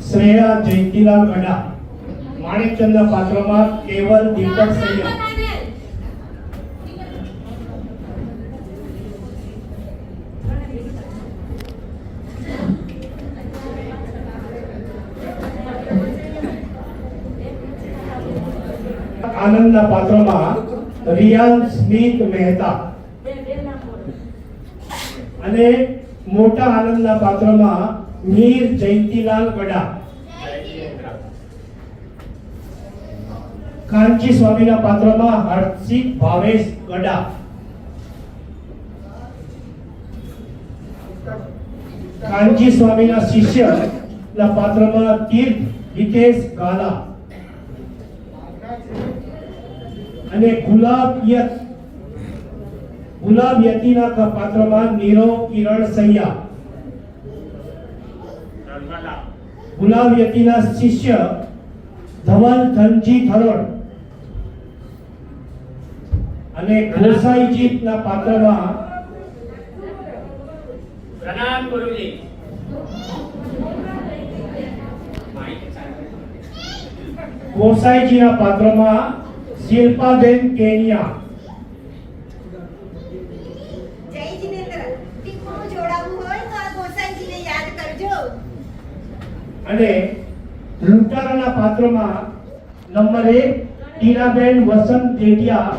શ્રેયા જયંતીલાલ ગડા, માણેકચંદના પાત્રમાં કેવલ દીપક સૈયદ, આનંદના પાત્રમાં રિયાન સ્મિત મહેતા અને મોટા આનંદના પાત્રમાં મીર જયંતીલાલ ગડા, કાંચી સ્વામીના પાત્રમાં હર્ષિત ભાવેશ ગડા, કાંચી સ્વામીના શિષ્યના પાત્રમાં તીર્થ હિતેશ ગાલા અને ગુલાબ યતીના પાત્રમાં નીરવ કિરણ સૈયા, ગુલાબ યતીના શિષ્ય ધવલ ધનજી થરોડ અને ગોસાઈજીના પાત્રમાં પ્રણામ ગુરુજી, ગોસાઈજીના પાત્રમાં શિલ્પાબેન કેનિયા અને લૂંટારાના પાત્રમાં નંબર 1 ટીનાબેન વસંત જેઠિયા,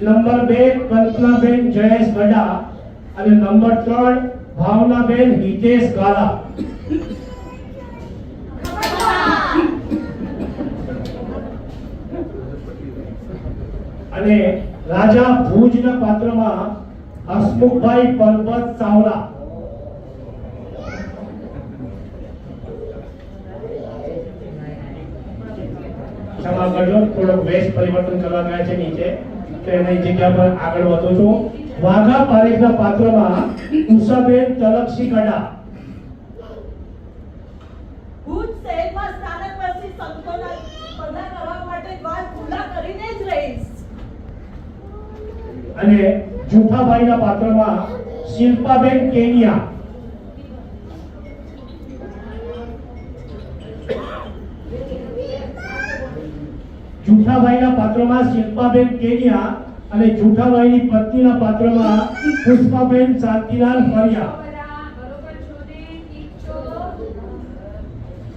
નંબર 2 કલ્પનાબેન જયેશ ગડા અને નંબર 3 ભાવનાબેન હિતેશ ગાલા. અને રાજા ભુજના પાત્રમાં હસમુખભાઈ પરબત સાવલા, ક્ષમા કરજો, થોડોક વેશ પરિવર્તન કરવા ગયા છે નીચે, તો એની જગ્યા પર આગળ વધું છું. વાઘા પારેખના પાત્રમાં ઉષાબેન તલક્ષી ગડા, ભુજ શહેરમાં સ્થાનક પરથી સંતોના સ્પર્ધા કરવા માટે દ્વાર ખુલ્લા કરીને જ રહીશ. અને જુઠાભાઈના પાત્રમાં શિલ્પાબેન કેનિયા, જુઠાભાઈના પાત્રમાં શિલ્પાબેન કેનિયા અને જુઠાભાઈની પત્નીના પાત્રમાં પુષ્પાબેન શાંતિલાલ ફરિયા.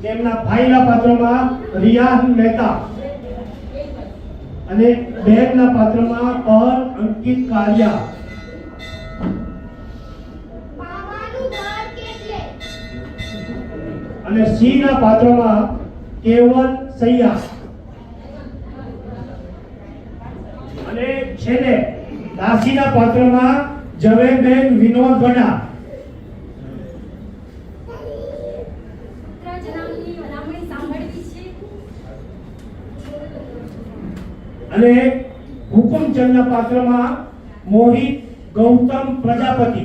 તેમના ભાઈના પાત્રમાં રિયાન મહેતા અને બહેનના પાત્રમાં પર અંકિત કાલિયા. અને સિંહના પાત્રમાં કેવલ સૈયા. અને છેલ્લે દાસીના પાત્રમાં ઝવેરબેન વિનોદ ગડા. અને હુકુમચંદના પાત્રમાં મોહિત ગૌતમ પ્રજાપતિ.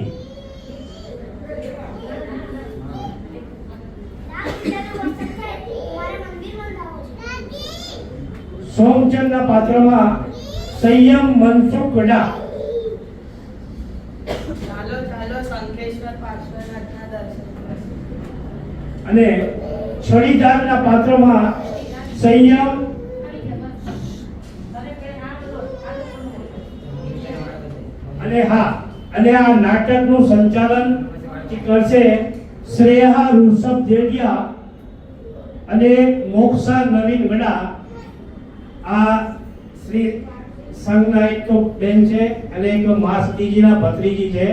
સોમચંદના પાત્રમાં સંયમ મનસુખ ગડા. અને છડીદારના પાત્રમાં સંયમ અને આ નાટકનું સંચાલન કરશે શ્રેયા ઋષભ દેડિયા અને મોક્ષા નવીન ગડા. આ શ્રી સંઘના એક તો બેન છે અને એક માસતીજીના ભત્રીજી છે,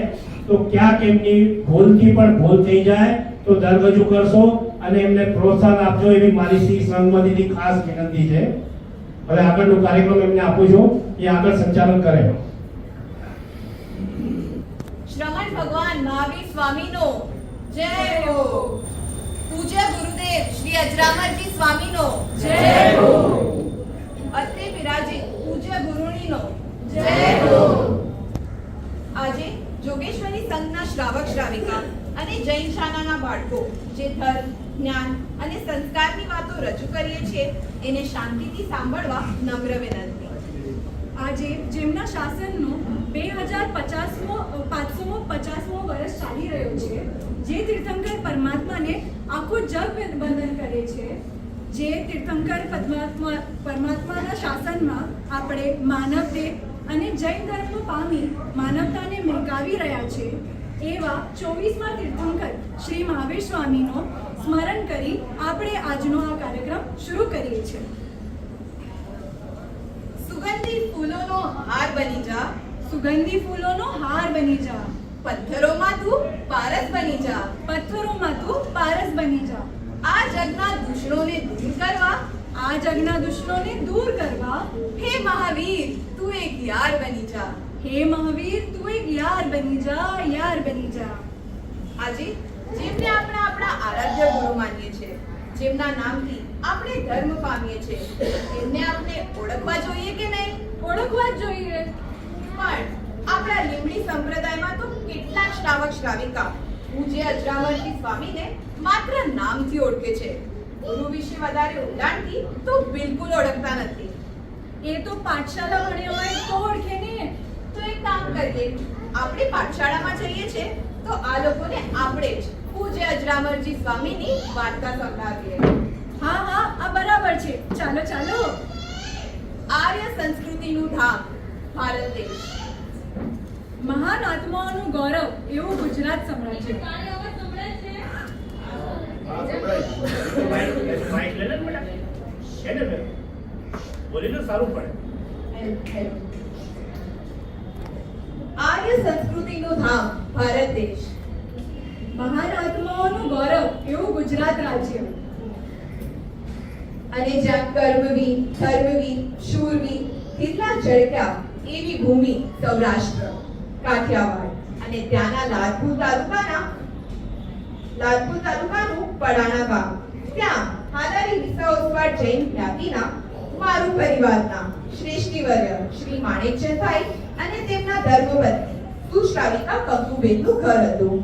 તો ક્યાંક એમની ભૂલથી પણ ભૂલ થઈ જાય તો દરગજુ કરશો અને એમને પ્રોત્સાહન આપજો એવી મારી શ્રી સંઘમાંથી ખાસ વિનંતી છે. હવે આગળનો કાર્યક્રમ એમને આપું છું, એ આગળ સંચાલન કરે. શ્રમણ ભગવાન મહાવીર સ્વામીનો જય હો. પૂજ્ય ગુરુદેવ શ્રી અજરામરજી સ્વામીનો જય હો. અત્રે બિરાજે પૂજ્ય ગુરુણીનો જય હો. આજે જોગેશ્વરી સંઘના શ્રાવક શ્રાવિકા અને જૈન શાળાના બાળકો જે ધર્મ, જ્ઞાન અને સંસ્કારની વાતો રજૂ કરીએ છીએ એને શાંતિથી સાંભળવા નમ્ર વિનંતી. આજે જેમના શાસનનો 550મો વર્ષ ચાલી રહ્યો છે, જે તીર્થંકર પરમાત્માને આખું જગ વંદન કરે છે, જે તીર્થંકર પરમાત્માના શાસનમાં આપણે માનવદેહ અને જૈન ધર્મ પામી માનવતાને મેઘાવી રહ્યા છે, એવા 24મા તીર્થંકર શ્રી મહાવીર સ્વામીનો સ્મરણ કરી આપણે આજનો આ કાર્યક્રમ શરૂ કરીએ છીએ. સુગંધી ફૂલોનો હાર બની જા, સુગંધી ફૂલોનો હાર બની જા, પથ્થરોમાં તું પારસ બની જા, પથ્થરોમાં તું પારસ બની જા. આ જગના દુષણોને દૂર કરવા, આ જગના દુશ્મનોને દૂર કરવા, હે મહાવીર તું એક યાર બની જા. હે મહાવીર તું એક યાર બની જા, યાર બની જા. આજે જેમને આપણે આપણા આરાધ્ય ગુરુ માનીએ છીએ, જેમના નામથી આપણે ધર્મ પામીએ છીએ, તેમને આપણે ઓળખવા જોઈએ કે નહીં? ઓળખવા જ જોઈએ. પણ આપણા લીમડી સંપ્રદાયમાં તો કેટલાક શ્રાવક શ્રાવિકા પૂજ્ય અજરામરજી સ્વામીને માત્ર નામથી ઓળખે છે, ગુરુ વિશે વધારે ઊંડાણથી તો બિલકુલ ઓળખતા નથી. એ તો પાઠશાલા ભણ્યો હોય તો ઓળખે ને. તો એક કામ કરીએ, આપણે પાઠશાળામાં જઈએ છીએ તો આ લોકોને આપણે જ પૂજ્ય અજરામરજી સ્વામીની વાર્તા સંભળાવીએ. હા હા, આ બરાબર છે. ચાલો ચાલો. આર્ય સંસ્કૃતિનું ધામ ભારત દેશ, મહાન આત્માઓનું ગૌરવ એવું ગુજરાત સંભળાય છે. માઇક લે ને બેટા. છે ને બેન? બોલી તો સારું પડે. આર્ય સંસ્કૃતિનું ધામ ભારત દેશ, મહાન આત્માઓનું ગૌરવ એવું ગુજરાત રાજ્ય. અને જ્યાં કર્મવીર, ધર્મવીર, શૂરવીર કેટલા ઝળક્યા એવી ભૂમિ સૌરાષ્ટ્ર, કાઠિયાવાડ અને ત્યાંના લાલપુર તાલુકાનું પડાણા ગામ, ત્યાં હાલારી વિસાઓસ્વાડ જૈન જ્ઞાતિના મારું પરિવારના શ્રેષ્ઠીવર્ય શ્રી માણેકચંદભાઈ અને તેમના ધર્મપત્ની સુશ્રાવિકા કંકુબેનનું ઘર હતું.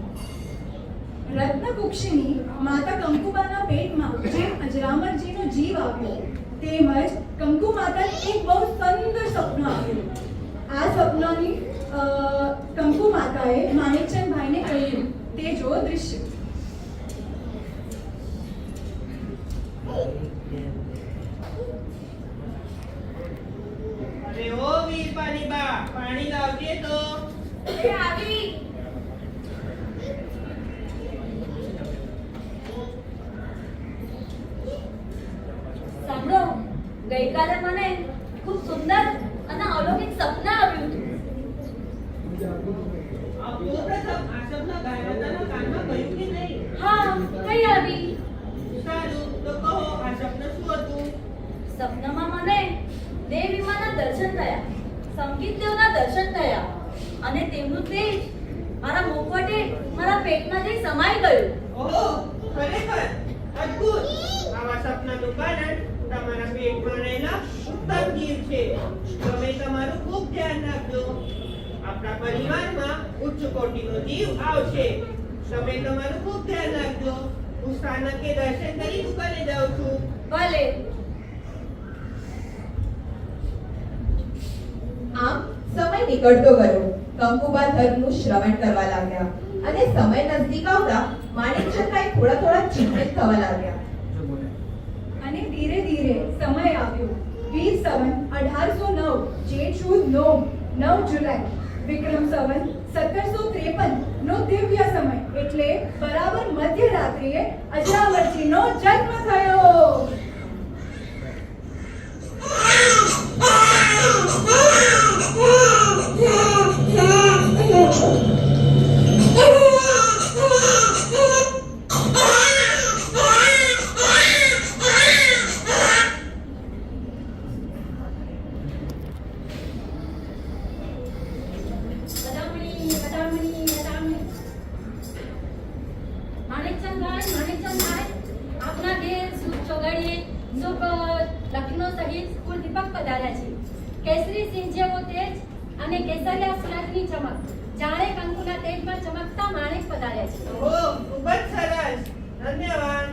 રત્નકુક્ષીની માતા કંકુબાના પેટમાં જેમ અજરામરજીનો જીવ આવ્યો, તેમજ કંકુ માતાને એક બહુ સુંદર સપનું આવ્યું. આ સપનાની કંકુ માતાએ માણેકચંદભાઈને કહ્યું. તે જો દૃશ્ય. અરે ઓ વીરપાની બા, પાણી લાવજે તો. એ આવી. સાંભળો, ગઈકાલે મને ખૂબ સુંદર અને અલૌકિક સપનું આવ્યું હતું. પ્રથમ આ શબ્દ ગાયત્રીના કાનમાં ગયું કે નહીં? હા, કઈ આવી. સારું, તો કહો આ શબ્દ શું હતું? સપનામાં મને દેવીમાના દર્શન થયા, સંગીત દેવના દર્શન થયા અને તેમનું તેજ મારા મુખવટે મારા પેટમાં જઈ સમાઈ ગયું. ઓહો, ખરેખર અદ્ભુત. આવા સપનાનું કારણ તમારા પેટમાં રહેલા ઉત્તમ જીવ છે. તમે તમારું ખૂબ ધ્યાન રાખજો. આપણા પરિવારમાં ઉચ્ચ કોટીનો જીવ આવશે. તમે તમારું ખૂબ ધ્યાન રાખજો. હું સ્થાનકે દર્શન કરી દુકાને જાઉં છું. ભલે. આમ સમય નીકળતો ગયો. કંકુબા ધર્મનું શ્રવણ કરવા લાગ્યા અને સમય નજદીક આવતા માણેકચંદભાઈ થોડા ચિંતિત થવા લાગ્યા. અને ધીરે ધીરે સમય આવ્યો. વીર સંવત 1809 જેઠ સુદ 9 જુલાઈ વિક્રમ સંવત 1753 નો દિવ્ય સમય એટલે બરાબર મધ્યરાત્રિએ અજરામરજીનો જન્મ થયો. માણેકચંદભાઈ, આપના દેર સુખ ચોગાડીએ સુખ લખનૌ સહિત કુલ દીપક પધાર્યા છે. કેસરી સિંહ જેવો તેજ અને કેસરિયા સુરાગની ચમક, જાણે કંકુના તેજમાં ચમકતા માણેક પધાર્યા છે. ઓહો, ખૂબ જ સરસ. ધન્યવાદ.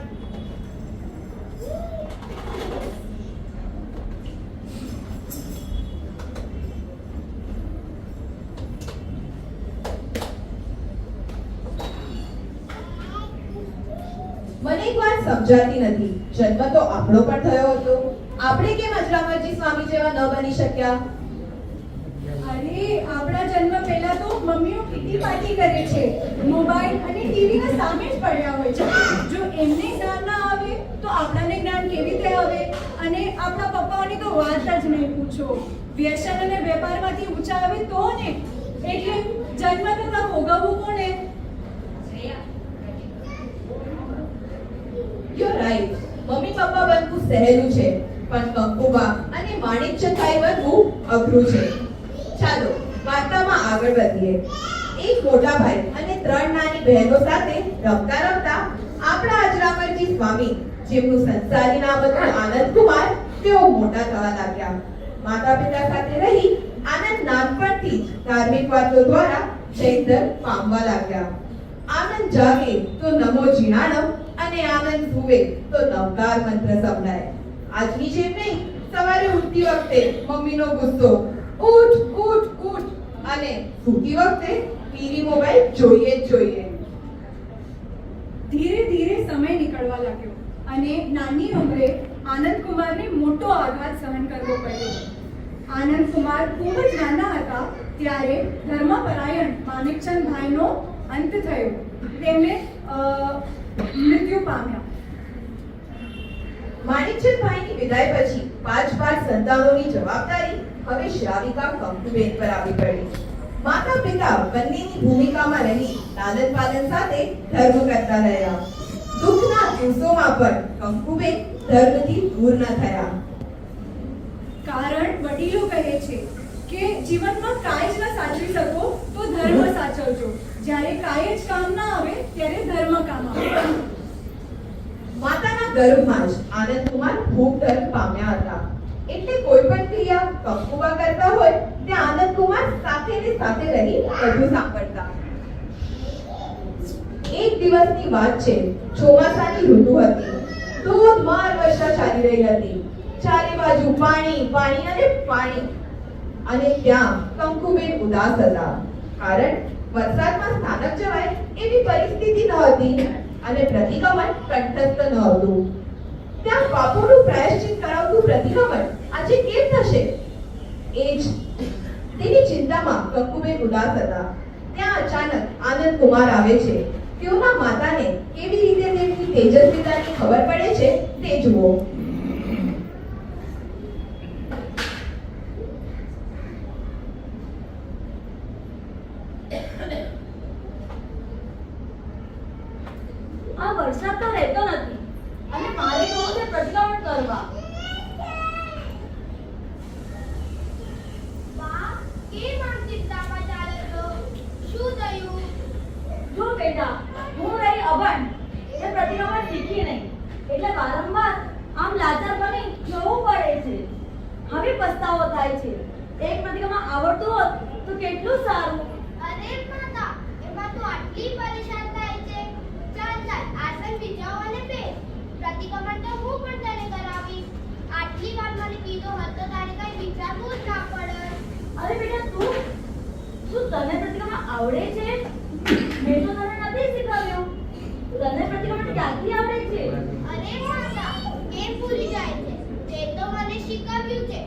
વાત સમજાતી નથી. જન્મ તો આપણો પણ થયો હતો. આપણે કેમ અજરામરજી સ્વામી જેવા ન બની શક્યા? અરે આપણા જન્મ પહેલા તો મમ્મીઓ કિટી પાર્ટી કરે છે, મોબાઈલ અને ટીવી ના સામે જ પડ્યા હોય છે. જો એમને જ્ઞાન ના આવે તો આપણાને જ્ઞાન કેવી રીતે આવે? અને આપણા પપ્પાઓની તો વાત જ નહીં પૂછો. વ્યસન અને વેપારમાંથી ઊંચા આવે તો ને. એટલે જન્મ કરતા ભોગવવું કોને? You right. મમ્મી પપ્પા બનવું સહેલું છે, પણ કંકુબા અને માણેકચંદાઈ બનવું અઘરું છે. ચાલો વાર્તામાં આગળ વધીએ. એક મોટા ભાઈ અને 3 નાની બહેનો સાથે રમતા રમતા આપણા અજરામરજી સ્વામી, જેમનું સંસારી નામ હતું આનંદકુમાર, તેઓ મોટા થવા લાગ્યા. માતા પિતા સાથે રહી આનંદ નાનપણથી જ ધાર્મિક વાતો દ્વારા જૈન ધર્મ પામવા લાગ્યા. આનંદ જાગે તો નમો જીણાણમ અને આનંદ સુવે તો નવકાર મંત્ર સંભળાય. આજની જેમ નહીં, સવારે ઉઠતી વખતે મમ્મીનો ગુસ્સો, ઉઠ ઉઠ ઉઠ, અને સૂતી વખતે ટીવી મોબાઈલ જોઈએ જ જોઈએ. ધીરે ધીરે સમય નીકળવા લાગ્યો અને નાની ઉંમરે આનંદકુમારને મોટો આઘાત સહન કરવો પડ્યો. આનંદકુમાર ખૂબ જ નાના હતા ત્યારે ધર્મપરાયણ માણેકચંદભાઈનો અંત થયો. તેમને મૃત્યુ પામ્યા. માણેકચંદભાઈની વિદાય પછી 5 સંતાનોની જવાબદારી હવે શ્રાવિકા કંકુબેન પર આવી પડી. માતા પિતા બંનેની ભૂમિકામાં રહી લાલન પાલન સાથે ધર્મ કરતા રહ્યા. દુઃખના દિવસોમાં પણ કંકુબેન ધર્મથી દૂર ન થયા. કારણ વડીલો કહે છે કે જીવનમાં કાંઈ જ ન સાચવી શકો તો ધર્મ સાચવજો. જ્યારે કાંઈ જ કામ ના આવે ત્યારે ધર્મ કામ આવે. માતાના ગર્ભમાં જ આનંદકુમાર ખૂબ ધર્મ પામ્યા હતા. એટલે કોઈ પણ ક્રિયા કંકુબા કરતા હોય ત્યાં આનંદકુમાર સાથે ને સાથે રહી બધું સાંભળતા. એક દિવસની વાત છે. ચોમાસાની ઋતુ હતી. ધોધમાર વર્ષા ચાલી રહી હતી. ચારે બાજુ પાણી પાણી અને પાણી. અને ત્યાં કંકુબેન ઉદાસ હતા. કારણ વરસાદમાં સ્થાનક જવાય એવી પરિસ્થિતિ ન હતી અને પ્રતિગમન કંઠસ્થ ન હતું. ત્યાં પાપોનું પ્રાયશ્ચિત કરાવતું પ્રતિગમન આજે કેમ થશે? એ જ તેની ચિંતામાં કંકુબેન ઉદાસ હતા. ત્યાં અચાનક આનંદકુમાર આવે છે. તેઓના માતાને કેવી રીતે તેમની તેજસ્વીતાની ખબર પડે છે તે જુઓ. આ વરસાદ તો રહેતો નથી અને મારે જવું છે પ્રતિક્રમણ કરવા. બા, કેમ આમ ચિંતામાં ચાલો છો? શું થયું? જો બેટા, હું રહી અભણ, એ પ્રતિક્રમણ શીખી નહીં, એટલે વારંવાર આમ લાચાર બની જવું પડે છે. હવે પસ્તાવો થાય છે. એક પ્રતિક્રમણ આવડતું હોત તો કેટલું સારું. અરે માતા, એમાં તો આટલી પરેશાન થાય છે. ચાલ ચાલ, આસન બિછાવો અને બેસ. પ્રતિક્રમણ તો હું પણ તને કરાવીશ. આટલી વાર મને કીધો હતો તારે કઈ વિચારવું જ ના પડે. અરે બેટા, શું તને પ્રતિક્રમણ આવડે છે? મેં તો તને નથી શીખવ્યું. તને પ્રતિક્રમણ ક્યાંથી આવડે છે? અરે માતા, કેમ ભૂલી જાય છે? તે તો મને શીખવ્યું છે.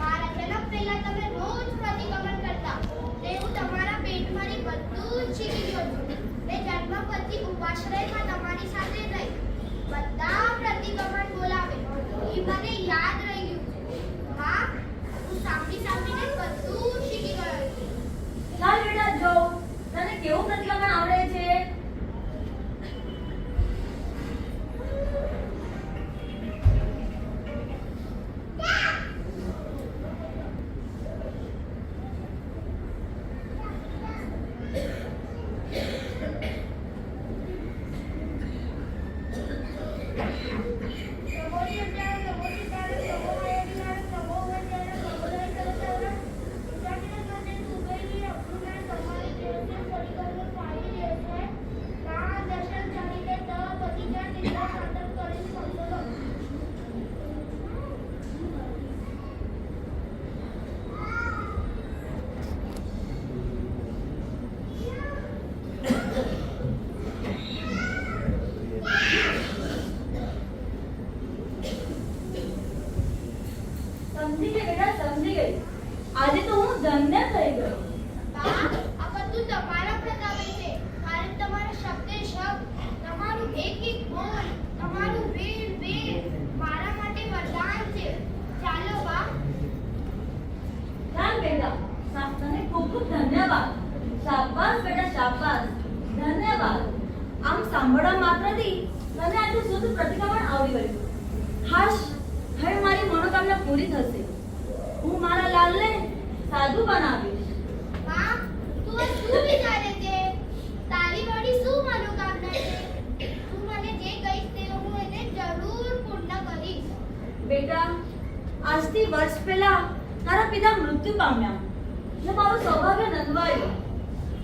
મારા જન્મ પહેલા તમે રોજ પ્રતિક્રમણ કરતા. તે હું તમારા પેટમાંથી બધું જ શીખી ગયો છું. મેં જન્મ પછી ઉપાશ્રયમાં તમારી સાથે રહી. બધા પ્રતિક્રમણ બોલાવે. એ મને યાદ રહી ગયું છે. હા, હું સાંભળીને બધું શીખી ગયો છું. ચાલ બેટા, જો તને કેવું પ્રતિક્રમણ આવડે છે. સાંભળવા માત્રથી મને આટલું શુદ્ધ પ્રતિક્રમણ આવડી ગયું. હાશ, હવે મારી મનોકામના પૂરી થશે. હું મારા લાલને સાધુ બનાવીશ. માં, તું આ શું વિચારે છે? તારી વળી શું મનોકામના છે? તું મને જે કહીશ તે હું એને જરૂર પૂર્ણ કરીશ. બેટા, આજથી વર્ષ પહેલા તારા પિતા મૃત્યુ પામ્યા ને મારું સૌભાગ્ય નંદવાયું.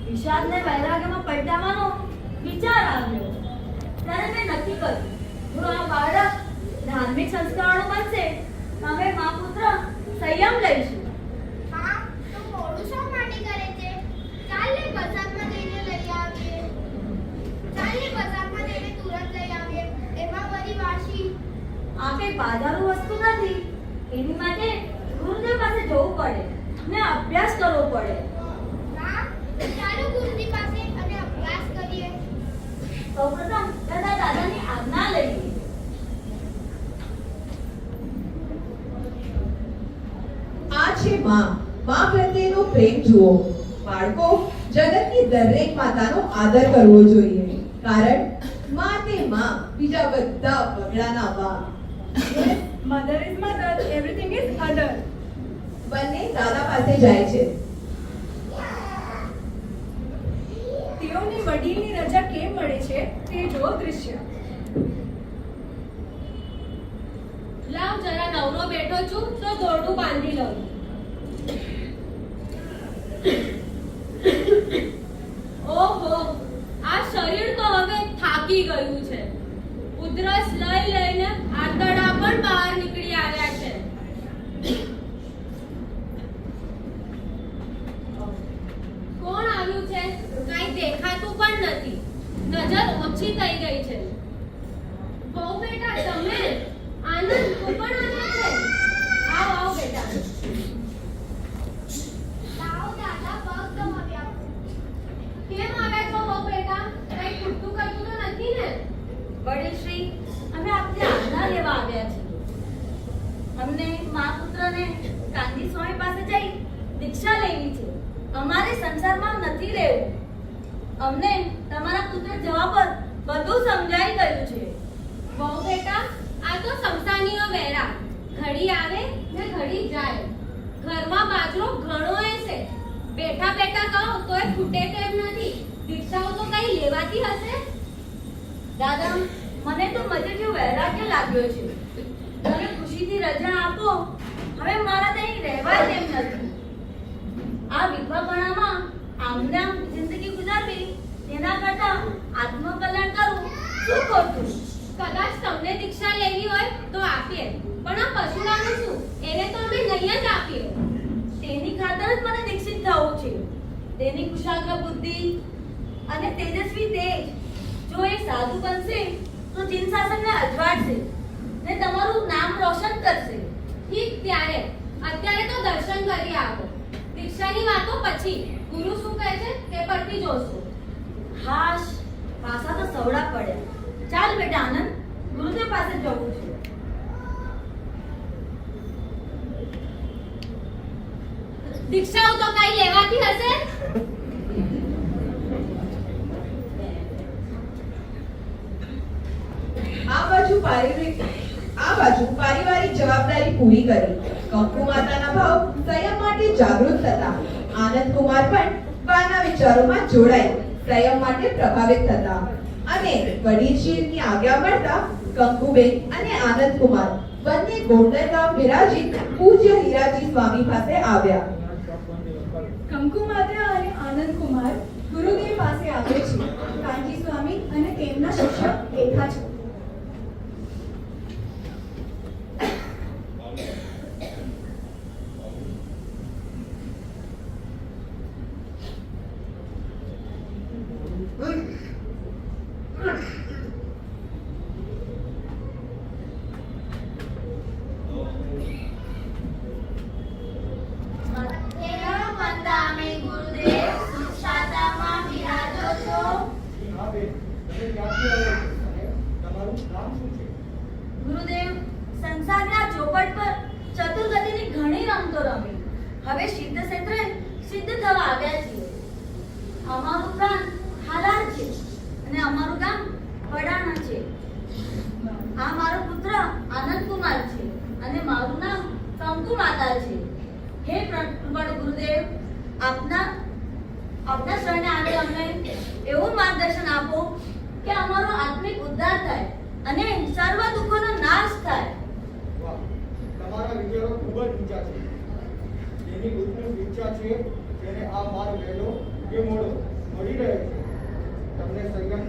વિષાદને વૈરાગ્યમાં પલટાવવાનો વિચાર આવ્યો. ત્યારે મેં નક્કી કર્યું, જો આ બાળક ધાર્મિક સંસ્કારોનું બનશે તો અમે મા પુત્ર સંયમ લઈશું. માં, તું મોડું શા માટે કરે છે? ચાલ ને બજારમાં જઈને લઈ આવીએ. ચાલ ને બજારમાં જઈને તુરંત લઈ આવીએ. એમાં બધી વાસી. આ કઈ બાજારું વસ્તુ નથી. એની માટે ગુરુદેવ પાસે જવું પડે ને અભ્યાસ કરવો પડે. માં, ચાલો ગુરુજી પાસે અને અભ્યાસ કરીએ. સૌપ્રથમ દાદા દાદાની આજ્ઞા લઈએ. આ છે માં પ્રત્યેનો પ્રેમ જુઓ. બાળકો, જગતની દરેક માતાનો આદર કરવો જોઈએ, કારણ માં તે માં, બીજા બધા પગલાના વા. Mother is mother, everything is અધર. બંને દાદા પાસે જાય છે. તેઓની વડીલની રજા કેમ મળે છે તે જુઓ દૃશ્ય. લાવ, જરા નવરો બેઠો છું તો દોરડું બાંધી લઉં. ઓહો, આ શરીર તો હવે થાકી ગયું છે. ઉધરસ લઈ લઈને આંતરડા પણ બહાર નીકળી આવ્યા છે. કોણ આવ્યું છે? કાંઈ દેખાતું પણ નથી. નજર ઓછી થઈ ગઈ છે. બહુ બેટા, તમે આનંદ, તું પણ આવ્યો છે? આવ આવ બેટા. લાવો દાદા, પગ દબાવ્યા. કેમ આવ્યા છો બહુ બેટા? કઈ ખોટું કરતું તો નથી ને? વડીલશ્રી, અમે આપની આજ્ઞા લેવા આવ્યા છીએ. અમને મા પુત્રને કાંદી સ્વામી પાસે જઈ દીક્ષા લેવી છે. અમારે સંસારમાં નથી રહેવું. અમને તમારા પુત્ર જવા પર બધું સમજાઈ ગયું છે. બહુ બેટા, આ તો સમસાનીઓ વેરા, ઘડી આવે ને ઘડી જાય. ઘરમાં બાજરો ઘણો છે. બેઠા બેઠા કહો તોય ખૂટે તેમ નથી. દીક્ષાઓ તો કઈ લેવાતી હશે? દાદા, મને તો મજેઠિયું વૈરાગ્ય લાગ્યો છે. મને ખુશીથી રજા આપો. હવે મારા ત્યાં રહેવાય તેમ નથી. આ વિધવાપણામાં આમને આમ જિંદગી ગુજારવી તેના કરતા આત્મકલ્યાણ કરવું શું ખોટું? કદાચ તમને દીક્ષા લેવી હોય તો આપીએ, પણ આ પશુડાનું શું? એને તો અમે નહીં જ આપીએ. તેની ખાતર જ મને દીક્ષિત થવું છે. તેની કુશાગ્ર બુદ્ધિ અને તેજસ્વી તેજ, જો એ સાધુ બનશે તો જીન શાસનને અજવાડશે ને તમારું નામ રોશન કરશે. ઠીક, ત્યારે અત્યારે તો દર્શન કરી આવો. દીક્ષાની વાતો પછી. ગુરુ શું કહે છે તે પરથી જોશો. હાશ, પાછા તો સવડા પડ્યા. ચાલ બેટા આનંદ, ગુરુદેવ પાસે જવું છે. દીક્ષાઓ તો કઈ લેવાતી હશે? આ બાજુ પારિવારિક જવાબદારી પૂરી કરી. કંકુ માતાના ભાવ સંયમ માટે જાગૃત થતા. આનંદ કુમાર પણ બાના વિચારોમાં જોડાઈ સંયમ માટે પ્રભાવિત થતા. અને વડીલશ્રીની આજ્ઞા મળતા કંકુબેન અને આનંદ કુમાર બંને ગોંડલ ગામ વિરાજિત પૂજ્ય હીરાજી સ્વામી પાસે આવ્યા. કંકુ માતા અને આનંદ કુમાર ગુરુદેવ પાસે આવે છે. કાંજી સ્વામી અને તેમના શિષ્ય બેઠા છે. ગુરુદેવ, સંસારના ચોપટ પર ચતુર્ગતિની ઘણી રમતો રમી. હવે સિદ્ધ ક્ષેત્રે સિદ્ધ થવા આવ્યા છીએ. અમારું પ્રાણ હાલાર છે અને અમારું ગામ પડાણા છે. આ મારો પુત્ર આનંદ કુમાર છે અને મારું નામ કંકુ માતા છે. હે વડ ગુરુદેવ, આપના શરણે આવે અમને એવું માર્ગદર્શન આપો કે અમારો આત્મિક ઉદ્ધાર થાય અને સર્વ દુઃખોનો નાશ થાય. વાહ, તમારા વિચારો ખૂબ જ ઊંચા છે. જેની ઉત્કૃષ્ટ ઈચ્છા છે તેને આ માર્ગ વહેલો કે મોડો મળી રહે છે. તમને સંયમ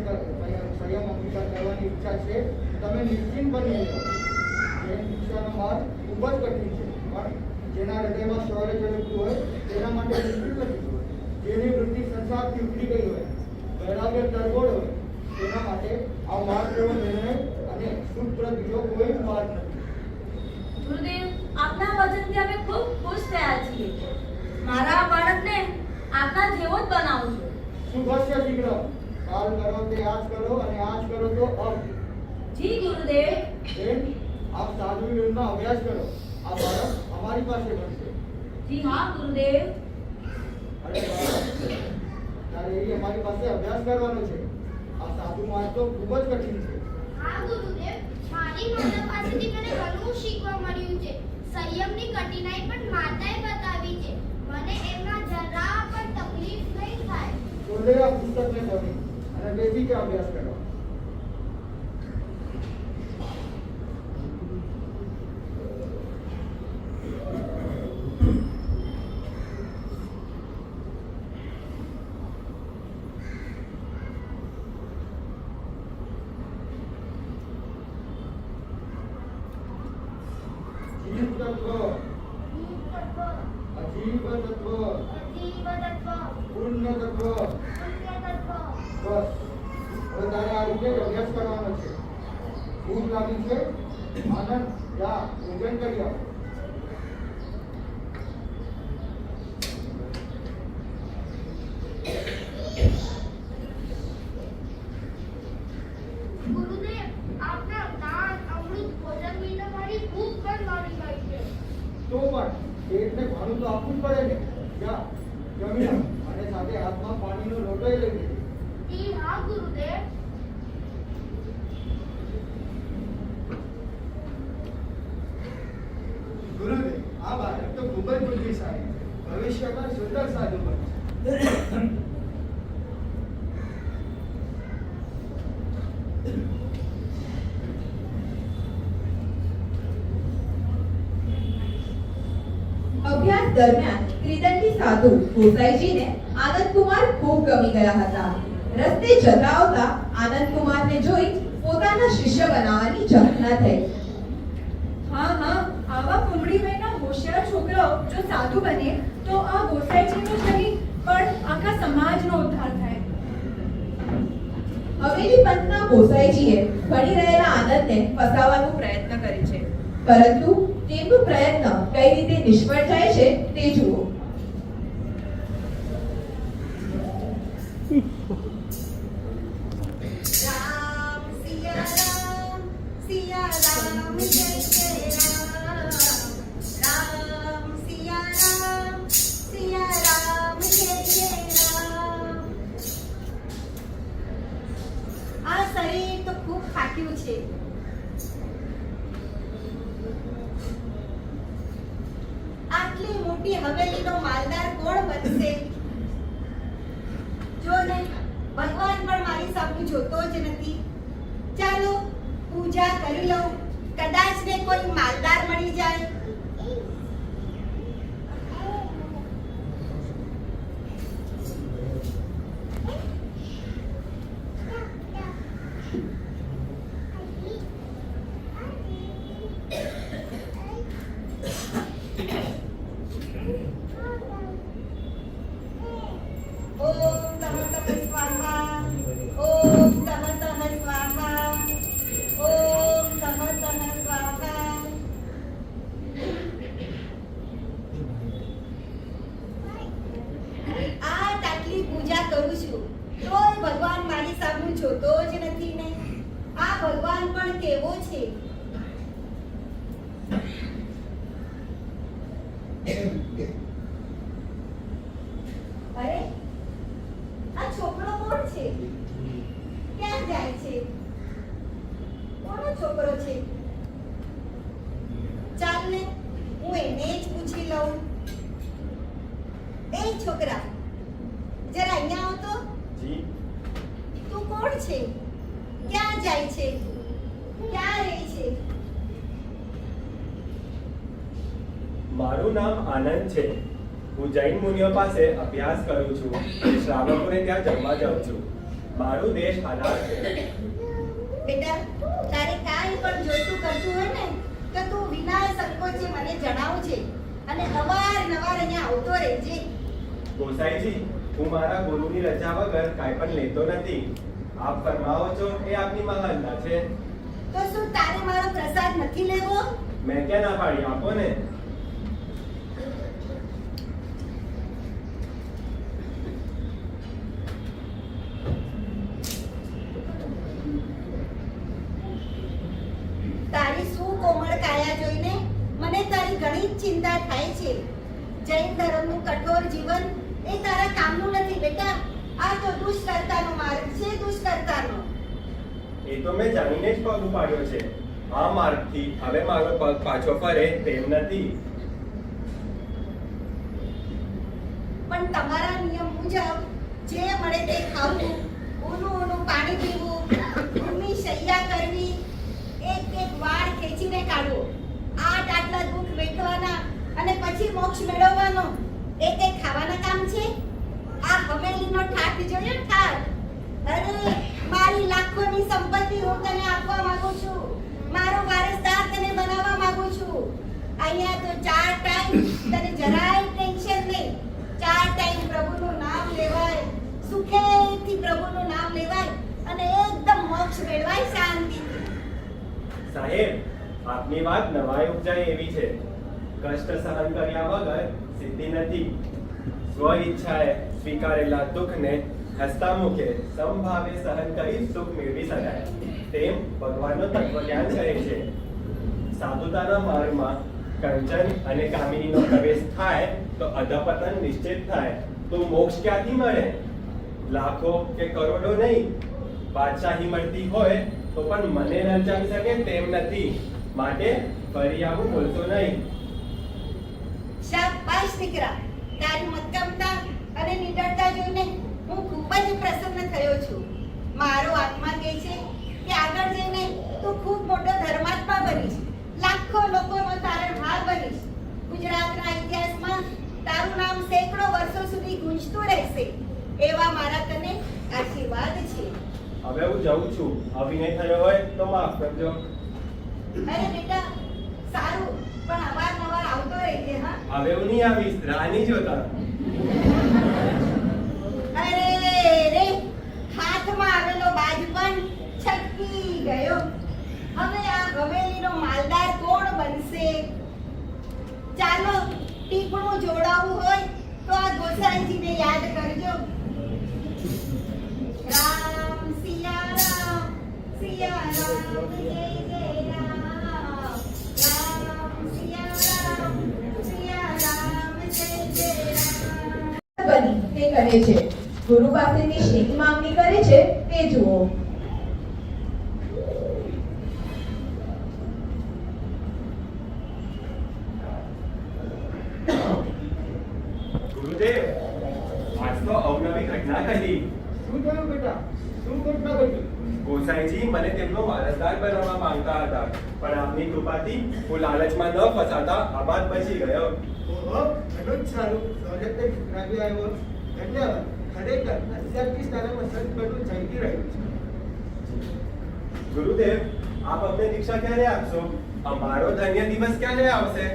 અંગીકાર કરવાની ઈચ્છા છે, તમે નિશ્ચિંત બની રહો. જૈન દીક્ષાનો માર્ગ ખૂબ જ કઠિન છે, પણ જેના હૃદયમાં શૌર્ય ઝળકતું હોય તેના માટે મુશ્કેલ નથી. જેની વૃત્તિ સંસારથી ઉતરી ગઈ હોય, વૈરાગ્ય તરબોળ હોય, તેના માટે આ માર્ગ એવો નિર્ણય અને સૂત્ર બીજો કોઈ માર્ગ નથી. ગુરુદેવ, આપના વચનથી અમે ખૂબ ખુશ થયા છીએ. મારા બાળકને આપના જેવો જ બનાવજો. શુભસ્ય શીઘ્ર. કાલ કરો તે આજ કરો અને આજ કરો તો અબ. જી ગુરુદેવ. બેન, આપ સાધુ યોગનો અભ્યાસ કરો. આ બાળક અમારી પાસે ભણશે. જી હા ગુરુદેવ. અરે બાળક, તારે એ અમારી પાસે અભ્યાસ કરવાનો છે. આ સાધુ માર્ગ તો ખૂબ જ કઠિન છે. હા ગુરુદેવ, મારી માતા પાસેથી મને ઘણું શીખવા મળ્યું છે. સંયમની કઠિનાઈ પણ માતાએ બતાવી છે. મને એમના જરા પણ તકલીફ નહીં થાય. તો લે આ પુસ્તકને ભણી અને બેસી કે અભ્યાસ કરો. જીવ તત્વ, અજીવ તત્વ, પુણ્ય તત્વ. બસ, હવે તારે આ રીતે જ અભ્યાસ કરવાનો છે. ભૂખ લાગી છે? આનંદ, જા ભોજન કરી આવ. ગુરુદેવ, આપના દાન અમૃત ભોજન વિના મારી ભૂખ પણ મરી ગઈ છે. તો પણ પેટને ભાણું તો આપવું જ પડે ને. જા જમી લો અને સાથે હાથમાં પાણીનો લોટોય લઈ લેજો. જી હા ગુરુદેવ. ગુરુદેવ, આ બાળક તો ખૂબ જ બુદ્ધિશાળી, ભવિષ્યમાં સુંદર સાધુ બનશે. અભ્યાસ દરમિયાન ત્રિદંડી સાધુ ગોસાઈજીને આનંદકુમાર ખૂબ ગમી ગયા હતા. રસ્તે જતા આવતા આનંદકુમારને જોઈ પોતાના શિષ્ય બનાવવાની ઝંખના થઈ. હા હા, આવા કુમળી વયના હોશિયાર છોકરાઓ જો સાધુ બને તો આ ગોસાઈજીનું જ નહીં પણ આખા સમાજનો ઉદ્ધાર થાય. હવેલી પંથના ગોસાઈજીએ ભણી રહેલા આનંદને ફસાવવાનો પ્રયત્ન કરે છે, પરંતુ તેમનો પ્રયત્ન કઈ રીતે નિષ્ફળ જાય છે તે જુઓ. રામ સિયા રામ જય જય રામ. રામ સિયા રામ જય જય રામ. આ શરીર તો ખૂબ થાક્યું છે. આટલી મોટી હવેલીનો માલદાર કોણ બનશે? જો ને, ભગવાન પણ મારી સામું જોતો જ નથી. ચાલો પૂજા કરી લઉં, કદાચ ને કોઈ માલદાર મળી જાય. ઓમ તમ તમ સ્વાહા. ઓમ તમ તમ સ્વાહા. ઓમ તમ તમ સ્વાહા. આટલી પૂજા કરું છું તોય ભગવાન મારી સામે જોતો જ નથી ને. આ ભગવાન પણ કેવો છે? અરે, આ છોકરો કોણ છે? ક્યાં જાય છે? છોકરો છે. ચાલ ને હું એને જ પૂછી લઉં. એ છોકરા, જરા અહીંયા આવ તો. જી તું કોણ છે? ક્યાં જાય છે? ક્યાં રહે છે? મારું નામ આનંદ છે. હું જૈન મુનિઓ પાસે અભ્યાસ કરું છું અને શ્રાવકોને ત્યાં જમવા જાઉં છું. મારું દેશ હાલાર છે. બેટા, તારે કાંઈ પણ જોઈતું કરતું હોય ને તો તું વિના સંકોચે મને જણાવજે અને અવારનવાર અહીંયા આવતો રહેજે. ગોસાઈજી, હું મારા ગુરુની રજા વગર કાંઈ પણ લેતો નથી. આપ ફરમાવો છો એ આપની મહાનતા છે. તો શું તારે મારો પ્રસાદ નથી લેવો? મેં ક્યાં ના પાડી, આપો ને. તારી સુકોમળ કાયા જોઈને મને તારી ઘણી જ ચિંતા થાય છે. જૈન ધર્મનું કઠોર જીવન એ તારા કામનું નથી બેટા. આ તો દુષ્કર્તાનો માર્ગ છે, દુષ્કર્તાનો. એ તો મેં જાણીને જ પગ ઉપાડ્યો છે. આ માર્ગથી હવે મારો પગ પાછો ફરે તેમ નથી. પણ તમારા નિયમ મુજબ જે મળે તે ખાવું, ઊનું પાણી પીવું, ઊની શૈયા કરવી, એક વાળ ખેંચીને કાઢવો, આટલા દુઃખ વેઠવાના અને પછી મોક્ષ મેળવવાનો, એ તે ખાવાના કામ છે? આ હવેલીનો ઠાઠ જોયો? ઠાઠ! અરે, મારી લાખોની સંપત્તિ હું તને આપવા માંગુ છું. મારો વારસદાર તને બનાવવા માંગુ છું. અહીંયા તો 4 ટાઈમ તને જરાય ટેન્શન નહીં. 4 ટાઈમ પ્રભુનું નામ લેવાય, સુખેથી પ્રભુનું નામ લેવાય અને એકદમ મોક્ષ મેળવાય શાંતિથી. સાહેબ, આપની વાત નવાઈ ઉપજાય એવી છે. કષ્ટ સહન કર્યા વગર સિદ્ધિ નથી. સ્વ ઈચ્છાએ સ્વીકારેલા દુઃખને હસતા મુખે સમભાવે સહન કરી સુખ મેળવી શકાય તેમ ભગવાનનો તત્વજ્ઞાન કહે છે. સાધુતાના માર્ગમાં કંચન અને કામિનીનો પ્રવેશ થાય તો અધપતન નિશ્ચિત થાય. તો મોક્ષ ક્યાંથી મળે? લાખો કે કરોડો નહીં. બાદશાહી મળતી હોય તો પણ મને લલચાવી શકે તેમ નથી. માટે ફરી આવું બોલતો નહીં. શાબાશ દીકરા, તારી મક્કમતા અને નિડરતા જોઈને હું ખૂબ જ પ્રસન્ન થયો છું. મારો આત્મા કહે છે કે આગળ જઈને તું ખૂબ મોટો ધર્માત્મા બનીશ, લાખો લોકોનો તારણહાર બનીશ. ગુજરાતના ઇતિહાસમાં તારું નામ સેંકડો વર્ષો સુધી ગુંજતું રહેશે એવા મારા તને આશીર્વાદ છે. હવે હું જાઉં છું. અભિનય થયો હોય તો માફ કરજો. અરે બેટા, સારું, પણ અવારનવાર આવતો રહેજે. હા, હવે હું નહીં આવીશ. રાહ નહીં જોતા. અરે રે, હાથમાં આવેલો બાજ પણ છટકી ગયો. હવે આ હવેલીનો માલદાર કોણ બનશે? ચાલો, ટીપણું જોડાવવું હોય તો આ ગોસાઈજીને યાદ કરજો. રામ સિયા રામ, સિયા રામ, જય જય રામ. રામ સિયા રામ, સિયા રામ, જય જય રામ. બની તે કહે છે. ગુરુ પાસેથી શેની માંગણી કરે છે તે જુઓ. ગુરુદેવ, આજ તો અવનવી ઘટના કહી. શું થયું બેટા? શું ઘટના ઘટી? ગોસાઈજી મને તેમનો વારસદાર બનાવવા માંગતા હતા, પણ આપની કૃપાથી હું લાલચમાં ન ફસાતા આબાદ બચી ગયો. ઓહો, ઘણું જ સારું. સહજતે ઠુકરાવી આવ્યો. ધન્યવાદ. ખરેખર અત્યારથી જ તારામાં સદગુણ ઝળકી રહ્યું છે. ગુરુદેવ, આપ અમને દીક્ષા ક્યારે આપશો? અમારો ધન્ય દિવસ ક્યારે આવશે?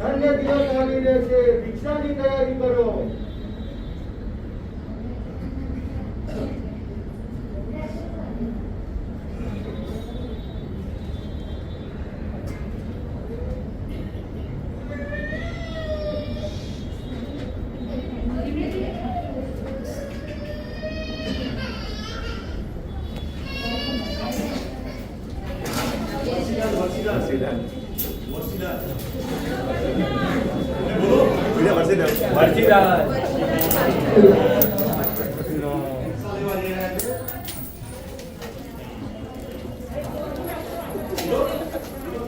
ધન્ય દિવસ આવી રહેશે. દીક્ષાની તૈયારી કરો. મરચીદાર.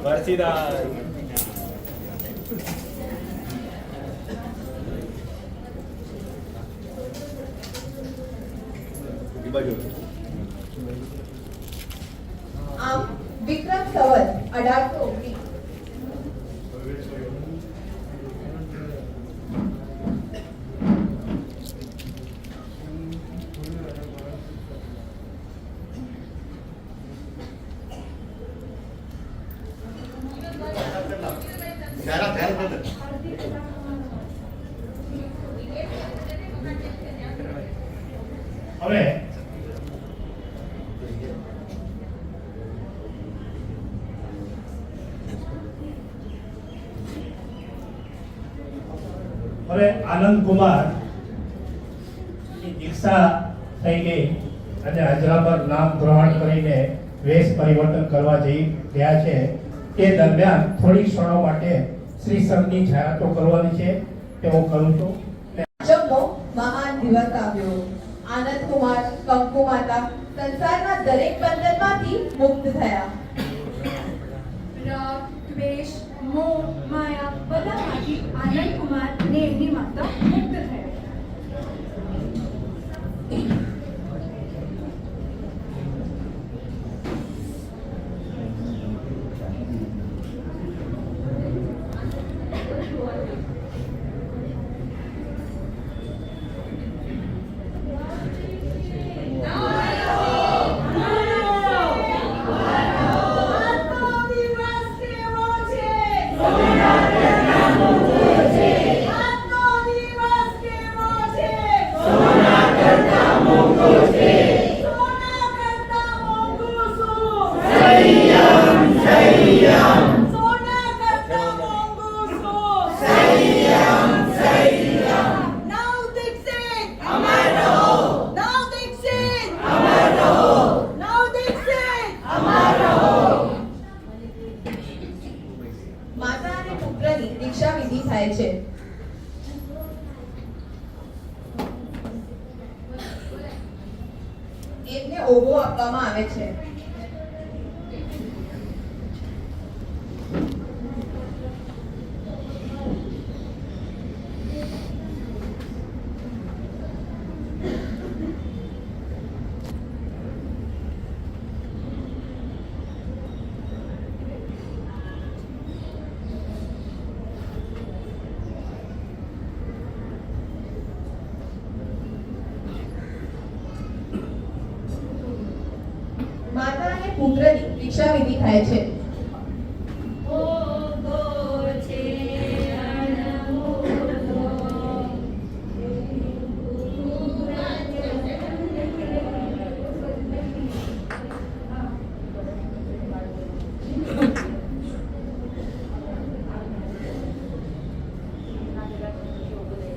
વરસીદાન. આમ વિક્રમ સંવત 1819 હવે હવે આનંદ કુમાર ની દીક્ષા થઈ ગઈ અને હજરાબર નામ ગ્રહણ કરીને વેશ પરિવર્તન કરવા જઈ રહ્યા છે. તે દરમિયાન થોડી ક્ષણો માટે શ્રી સંઘની જાહેરાતો કરવાની છે તે હું કરું છું. જમનો મહાન દિવસ આવ્યો. આનંદ કુમાર, કંકુ માતા સંસારના દરેક બંધનમાંથી મુક્ત થયા. રાગ, દ્વેષ, મોહ, માયા બધામાંથી આનંદ કુમાર અને એમની માતા મુક્ત થયા. માતા અને પુત્રની દીક્ષા વિધિ થાય છે. એમને ઓગો આપવામાં આવે છે. માતા અને પુત્રની દીક્ષા વિધિ થાય છે.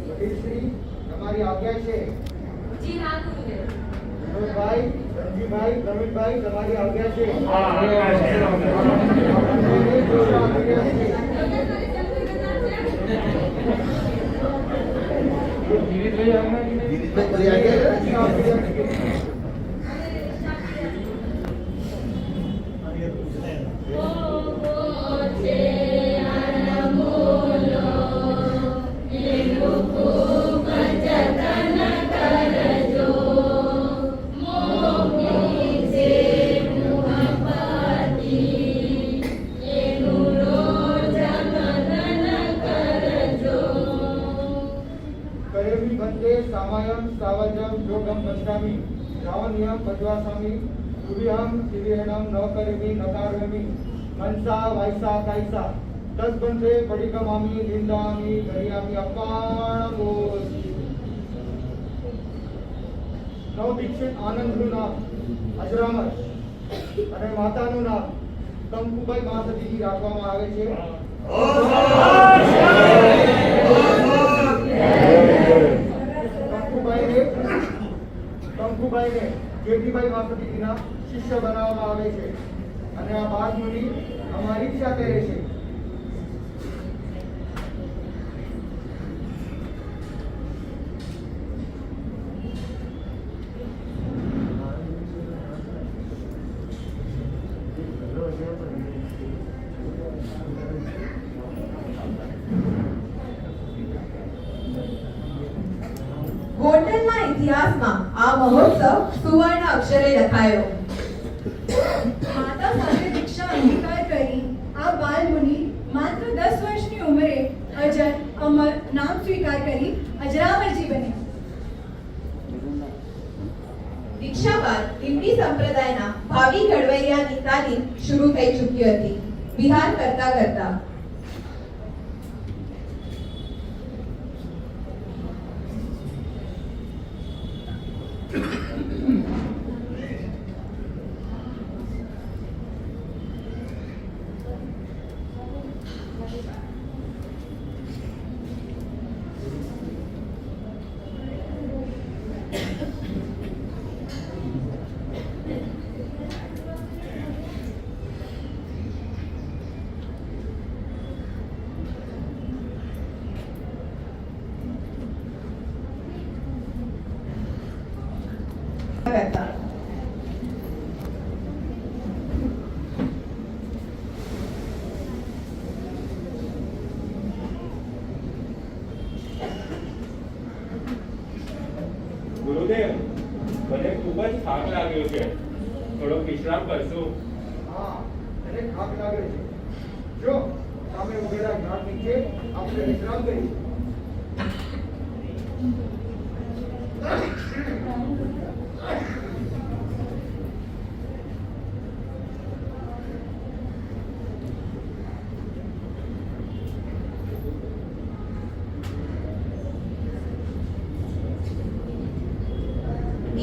વડીલશ્રી, તમારી આજ્ઞા છે. જી હા ગુરુદેવ. વિનોદભાઈ, રણજીભાઈ, પ્રવીણભાઈ, તમારી આજ્ઞા છે. હા, આજ્ઞા છે. આપણને જોવા આજ્ઞા છે. કરેમી બંદે સામાયમ સાવજમ યોગમ પશ્યામી રાવણ્યમ પદ્વાસામી સુર્યમ શિવેણમ ન કરેમી નકારવેમી મનસા વૈસા કાયસા તદ્બંધે પડિકમામી નિંદામી ધરિયામી અપાણમોસ્તિ. નવ દીક્ષિત આનંદનું નામ અજરામર અને માતાનું નામ કંકુબાઈ મહાસતીજી રાખવામાં આવે છે. કંકુબાઈને જેઠીબાઈ મહાસતીજીના શિષ્ય બનાવવામાં આવે છે અને આ બાદ મુનિ અમારી ઈચ્છા કરે છે. ઇતિહાસમાં આ મહોત્સવ સુવર્ણ અક્ષરે લખાયો. માતા સાથે દીક્ષા અંગીકાર કરી આ બાલ મુનિ માત્ર 10 વર્ષની ઉંમરે અજર અમર નામ સ્વીકાર કરી અજરામરજી બન્યા. દીક્ષા બાદ ટીમ્બી સંપ્રદાયના ભાવિ ઘડવૈયાની તાલીમ શરૂ થઈ ચૂકી હતી. વિહાર કરતા કરતા કરતા ગુરુદેવ, મને ખૂબ જ થાક લાગ્યો છે. થોડો વિશ્રામ કરશું. હા, તને થાક લાગે છે. જો સામે ઉભેલા ઝાડ નીચે આપણે વિશ્રામ કરીએ.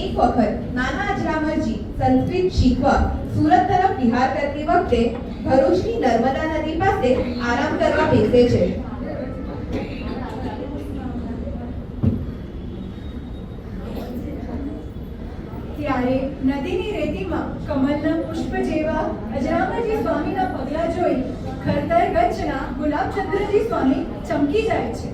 એક વખત નાના અજરામરજી સંસ્કૃત શીખવા સુરત તરફ વિહાર કરતી વખતે ભરૂચની નર્મદા નદી પાસે આરામ કરવા બેસે છે. ત્યારે નદીની રેતીમાં કમલના પુષ્પ જેવા અજરામરજી સ્વામીના પગલા જોઈ ખરતર ગચ્છના ગુલાબચંદ્રજી સ્વામી ચમકી જાય છે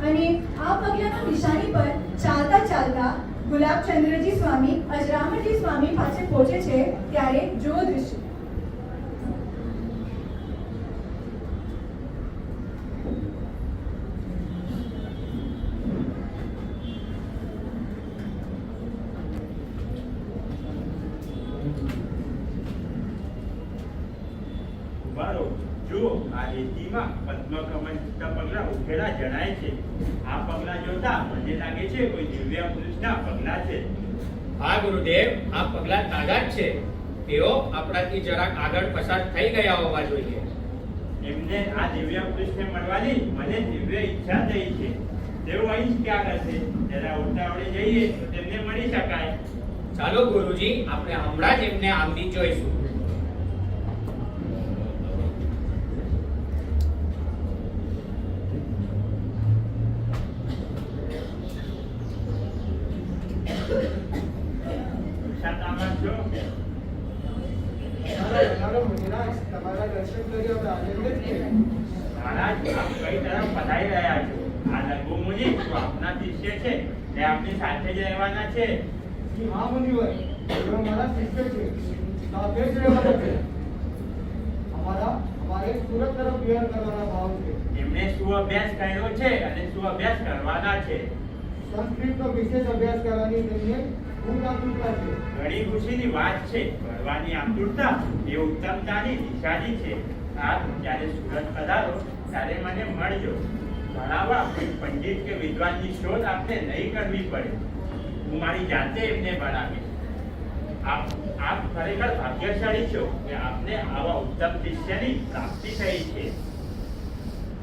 અને આ પગલાના નિશાની પર ચાલતા ચાલતા ગુલાબચંદ્રજી સ્વામી અજરામરજી સ્વામી પાસે પહોંચે છે. ત્યારે જો દૃશ્ય ઉભારો, જુઓ આ રેતીમાં પદ્મકમળ પગલા ઉઘેલા જણાય છે. આ પગલા જોતા મને લાગે છે કોઈ દિવ્ય પુરુષના પગલા છે. હા ગુરુદેવ, આ પગલા તાજા જ છે. તેઓ આપણાથી જરાક આગળ પસાર થઈ ગયા હોવા જોઈએ. એમને આ દિવ્ય પુરુષને મળવાની મને દિવ્ય ઈચ્છા થઈ છે. તેઓ અહીં જ ક્યાં હશે? જરા ઉતાવળે જઈએ તો તેમને મળી શકાય. ચાલો ગુરુજી, આપણે હમણાં જ એમને આમની જોઈશું. શાંતામાં છો? તમારા દર્શન કરી અમે આનંદિત છીએ. મહારાજ, આપ કઈ તરફ પધારી રહ્યા છો? આ લઘુ મુનિ તો આપના શિષ્ય છે. તે આપની સાથે જ રહેવાના છે. હા મુનિવર, તેઓ મારા શિષ્ય છે. સાથે જ રહેવાના છે. અમારે સુરત તરફ વિહાર કરવાના ભાવ છે. એમણે શું અભ્યાસ કર્યો છે અને શું અભ્યાસ કરવાના છે? સંસ્કૃતનો વિશેષ અભ્યાસ કરવાની તેમને ખૂબ આતુરતા છે. ઘણી ખુશીની વાત છે. ભણવાની આતુરતા એ ઉત્તમતાની નિશાની છે. આપ જ્યારે સુરત પધારો ત્યારે મને મળજો. ભણાવવા કોઈ પંડિત કે વિદ્વાનની શોધ આપને નહીં કરવી પડે. હું મારી જાતે એમને ભણાવીશ. આપ ખરેખર ભાગ્યશાળી છો કે આપને આવા ઉત્તમ શિષ્યની પ્રાપ્તિ થઈ છે.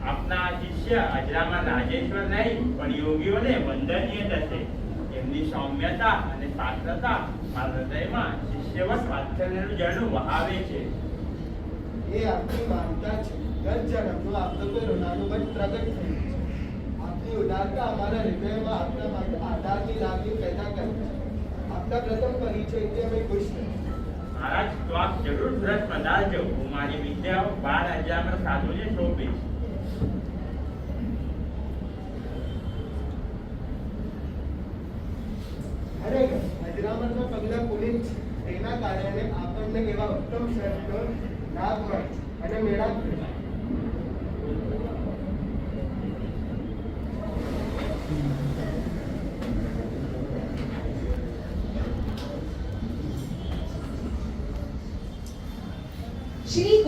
આપના આ શિષ્ય અજરામાં રાજેશ્વર નહીં પણ યોગીઓને વંદનીય થશે. એમની સૌમ્યતા અને શાસ્ત્રતા મારા હૃદયમાં શિષ્યવત વાત્સલ્યનું ઝરણું વહાવે છે. એ આપની માનતા છે. ગત જન્મનું આપનું કોઈ ઋણાનુબંધ પ્રગટ થયું છે. આપની ઉદારતા અમારા હૃદયમાં આપના માટે આધારની લાગણી પેદા કરે છે. આપના પ્રથમ પરિચયથી અમે ખુશ છીએ. મહારાજ, તો આપ જરૂર સુરત પધારજો. હું મારી વિદ્યાઓ 12,000 સાધુને સોંપીશ. ખરેખર અજરામરના પગલા પુનિત છે. તેના કારણે આપણને એવા ઉત્તમ શબ્દો લાભ મળે અને મેળાપ થાય.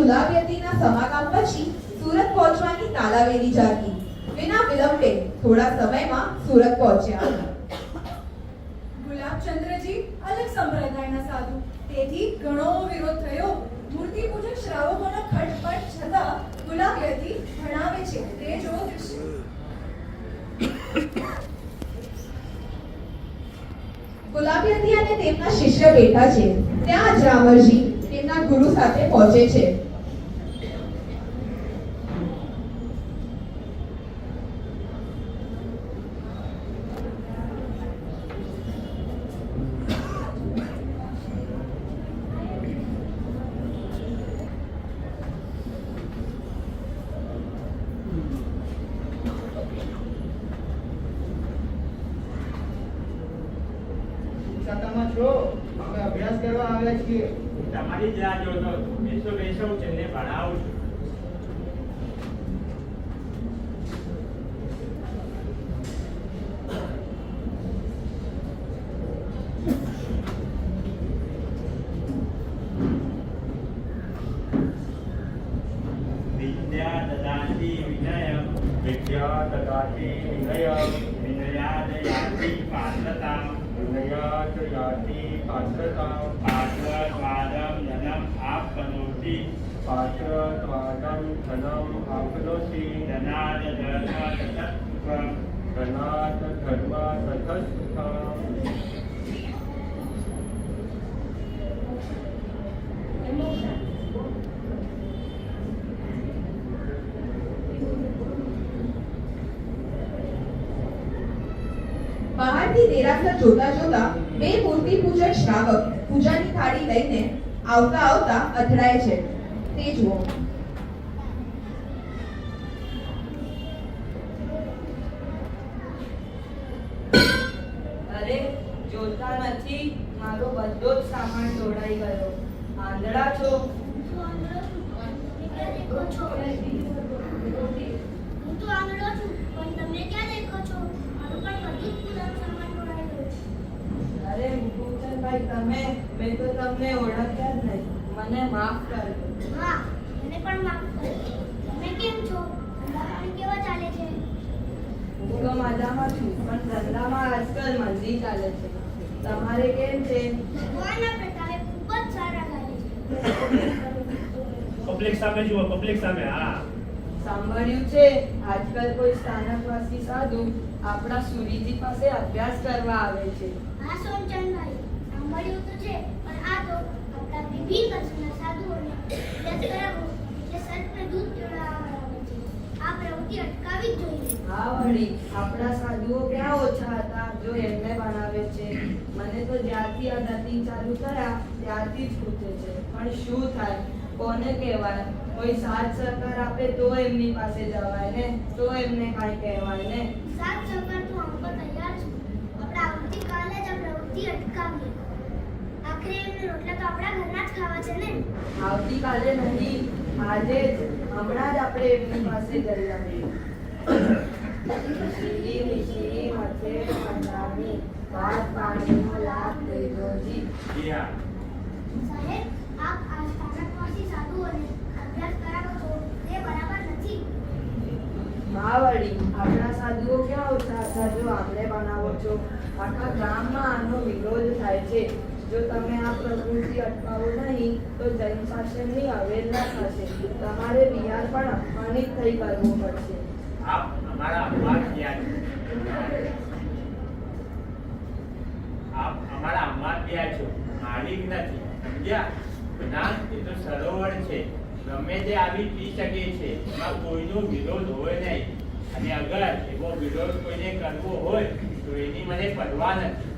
ગુલાબયતીના સમાગમ પછી સુરત પહોંચવાની તાલાવેલી જાગી. વિના વિલંબે થોડા સમયમાં સુરત પહોંચ્યા. ગુલાબચંદ્રજી અલગ સંપ્રદાયના સાધુ, તેથી ઘણો વિરોધ થયો. મૂર્તિ પૂજક શ્રાવકોનો ખટપટ છતાં ગુલાબયતી ભણાવે છે તે જો દૃશ્ય. ગુલાબયતી અને તેમના શિષ્ય બેઠા છે. ત્યાં જ રામરજી તેમના ગુરુ સાથે પહોંચે છે. શાખામાં છો? અમે અભ્યાસ કરવા આવ્યા છીએ. તમારી જ રાહ જોતો હતો. બેસો બેસો, હું તેમને ભણાવું છું. વિદ્યા દદાતિ વિનયમ, વિદ્યા દદાતિ વિનયમ, વિનયાદ યાતિ પાત્રતામ, વિનયાદ યાતિ પાત્રતામ, પાત્રદ્વારમ ધનમ આપનોતિ, પાત્રદ્વારમ ધનમ આપનોતિ, ધનાદ ધર્મ તથસ્વ, ધનાદ ધર્મ તથસ્વ. બહારથી દેરાસર જોતા જોતા બે મૂર્તિ પૂજક શ્રાવક પૂજાની થાળી લઈને આવતા આવતા અથડાય છે. તે જુઓ. અરે જોતા નથી, મારો બધો જ સામાન ઢોળાઈ ગયો. આંધળા છો? હું તો આંધળો છું, પણ તમને ક્યાં દેખો છો? મારું પણ બધું જ પૂજાનું સામાન ઢોળાઈ ગયું છે. અરે મુકુંદભાઈ, મેં તો તમને ઓળખ્યા જ નહીં. મને માફ કરજો. હા, મને પણ માફ કરો. તમે કેમ છો? ધંધા પાણી કેવા ચાલે છે? હું તો મજામાં છું, પણ ધંધામાં આજકાલ મંદી ચાલે છે. તમારે કેમ છે? ભગવાનના પ્રતાપે ખૂબ જ સારા ચાલે છે. પબ્લિક સામે જુઓ, પબ્લિક સામે. હા, સાંભળ્યું છે આજકાલ કોઈ સ્થાનકવાસી સાધુ આપણા સુરીજી પાસે અભ્યાસ કરવા આવે છે. હા સોમચંદભાઈ, સાંભળ્યું તો છે, પણ આ તો આપણા વિવિધ કચ્છના સાધુઓને અભ્યાસ કરાવવો એટલે સર્પને દૂધ પીવડાવવા આવે છે. આ પ્રવૃત્તિ અટકાવવી જ જોઈએ. હા વળી, આપણા સાધુઓ ક્યાં ઓછા હતા જો એમને બનાવે છે. મને તો જ્યારથી આ ગતિ ચાલુ થયા ત્યારથી જ ખૂટે છે. પણ શું થાય, કોને કહેવાય? કોઈ સાથ સહકાર આપે તો એમની પાસે જવાય ને, તો એમને કાંઈ કહેવાય ને. સાત સહકાર તો હું પણ તૈયાર છું. આપણે આવતીકાલે જ આ પ્રવૃત્તિ અટકાવીએ. આખરે એમને રોટલા તો આપણા ઘરના જ ખાવા છે ને. આવતીકાલે નહીં, આજે જ, હમણાં જ આપણે એમની પાસે જઈ આવીએ. મિશ્રી મિશ્રી મથે પંજાબી, ભાત પાણીનો લાભ દેજોજી. જી હા. સાહેબ, આપ આ સ્થાનકવાસી સાધુઓને અભ્યાસ કરાવો છો તે બરાબર નથી. હા વળી, આપણા સાધુઓ ક્યાં ઓછા હતા જો આમને બનાવો છો. આખા ગામમાં આનો વિરોધ થાય છે. જો તમે આ પ્રવૃત્તિ અટકાવો નહીં તો જૈન શાસનની અવહેલના થશે. તમારે વિહાર પણ અપમાનિત થઈ કરવું પડશે. આપ અમારા અમાત્યા છો. આપ અમારા અમાત્યા છો, માલિક નથી. સમજ્યા? જ્ઞાન એ તો સરોવર છે, ગમે તે આવી પી શકે છે. એમાં કોઈનો વિરોધ હોય નહીં. અને અગર એવો વિરોધ કોઈને કરવો હોય તો એની મને પરવા નથી.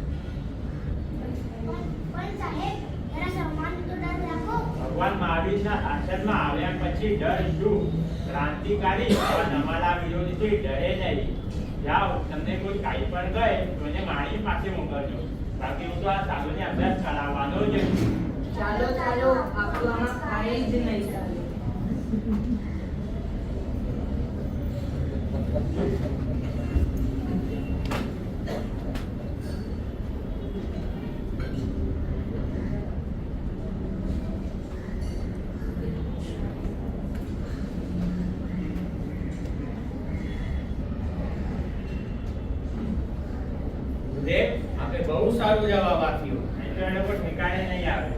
પણ સાહેબ, જરા સન્માનનો તો ડર રાખો. ભગવાન મહાવીરના શાસનમાં આવ્યા પછી ડર શું? ક્રાંતિકારી આવા નમાલા વિરોધીથી ડરે નહીં. જાઓ, તમને કોઈ કાંઈ પણ કહે તો એને મારી પાસે મોકલજો. બાકી હું તો આ સાધુને અભ્યાસ કરાવવાનો જ છું. ચાલો ચાલો, આપણું આમાં કાંઈ જ નહીં ચાલે. ગુરુદેવ આપે બહુ સારો જવાબ આપ્યો. નહીં તો એ લોકો ઠેકાણે નહીં આવે.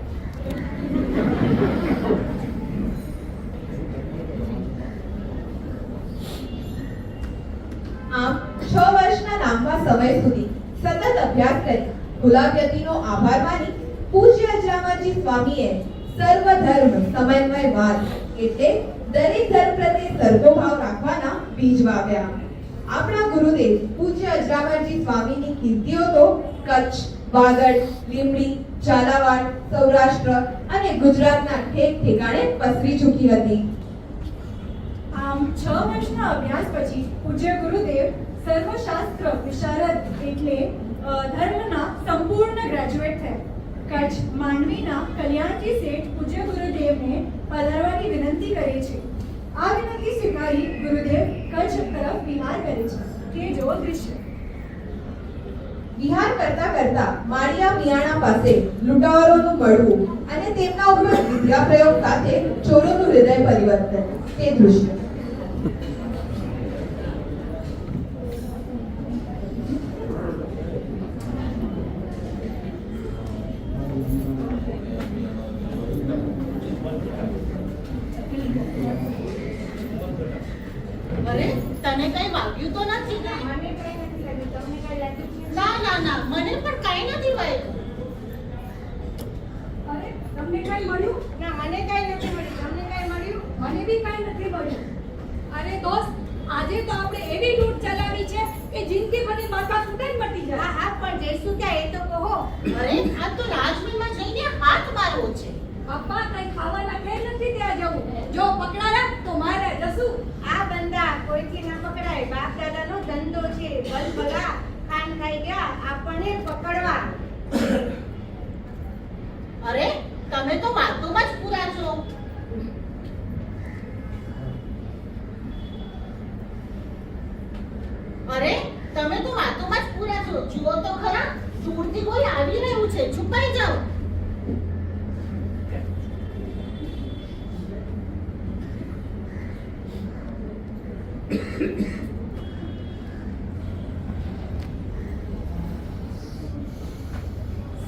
આમ 6 વર્ષના લાંબા સમય સુધી સતત અભ્યાસ કરી કુલાવ્યતિનો આભાર માની પૂજ્ય અજરામાજી સ્વામીએ સર્વધર્મ સમન્વયવાદ એટલે દરેક ધર્મ પ્રત્યે સરખો ભાવ રાખવાના બીજ વાવ્યા. આપણા ગુરુદેવ પૂજ્ય અજરામાજી સ્વામીની કીર્તિઓ તો કચ્છ, વાગડ, લીંબડી, ઝાલાવાડ, સૌરાષ્ટ્ર અને ગુજરાતના ઠેક ઠેકાણે પસરી ચૂકી હતી. આમ 6 વર્ષના અભ્યાસ પછી પૂજ્ય ગુરુદેવ સર્વશાસ્ત્ર વિશારદ એટલે ધર્મના સંપૂર્ણ ગ્રેજ્યુએટ થયા. કચ્છ માંડવીના કલ્યાણજી શેઠ પૂજ્ય ગુરુદેવને પધારવાની વિનંતી કરે છે. આ વિનંતી સ્વીકારી ગુરુદેવ કચ્છ તરફ વિહાર કરે છે. તે જો દૃશ્ય વિહાર કરતા કરતા માળિયા મિયાણા પાસે લૂંટાવારોનું મળવું અને તેમના ઉપર વિદ્યા પ્રયોગ સાથે ચોરોનું હૃદય પરિવર્તન તે દૃશ્ય. અરે તને કઈ વાગ્યું તો નથી ને? મને કઈ નથી લાગ્યું. તમને કઈ લાગ્યું છે? ના ના ના મને પણ કઈ નથી વાગ્યું. અરે તમને કઈ મળ્યું? ના, મને કઈ નથી મળ્યું. તમને કઈ મળ્યું? મને બી કઈ નથી મળ્યું. અરે દોસ્ત, આજે તો આપણે એવી લૂંટ ચલાવી છે કે જિંદગી ભરની માથા ફૂટાઈ મટી જાય. હા પણ જઈશું ક્યાં એ તો કહો. અરે આ તો રાજમહેલમાં જઈને હાથ મારવો છે. પપ્પા કઈ ખાવાના કે નથી ત્યાં જવું. જો પકડાયા તો મારે જશું. આ બંદા કોઈથી ના પકડાય. બાપ દાદાનો ધંધો છે. બલ ભલા ખાન ખાઈ ગયા આપણને પકડવા. અરે તમે તો વાતોમાં જ પૂરા છો. અરે તમે તો વાતોમાં જ પૂરા છો. જુઓ તો ખરા, દૂરથી કોઈ આવી રહ્યું છે. છુપાઈ જાઓ.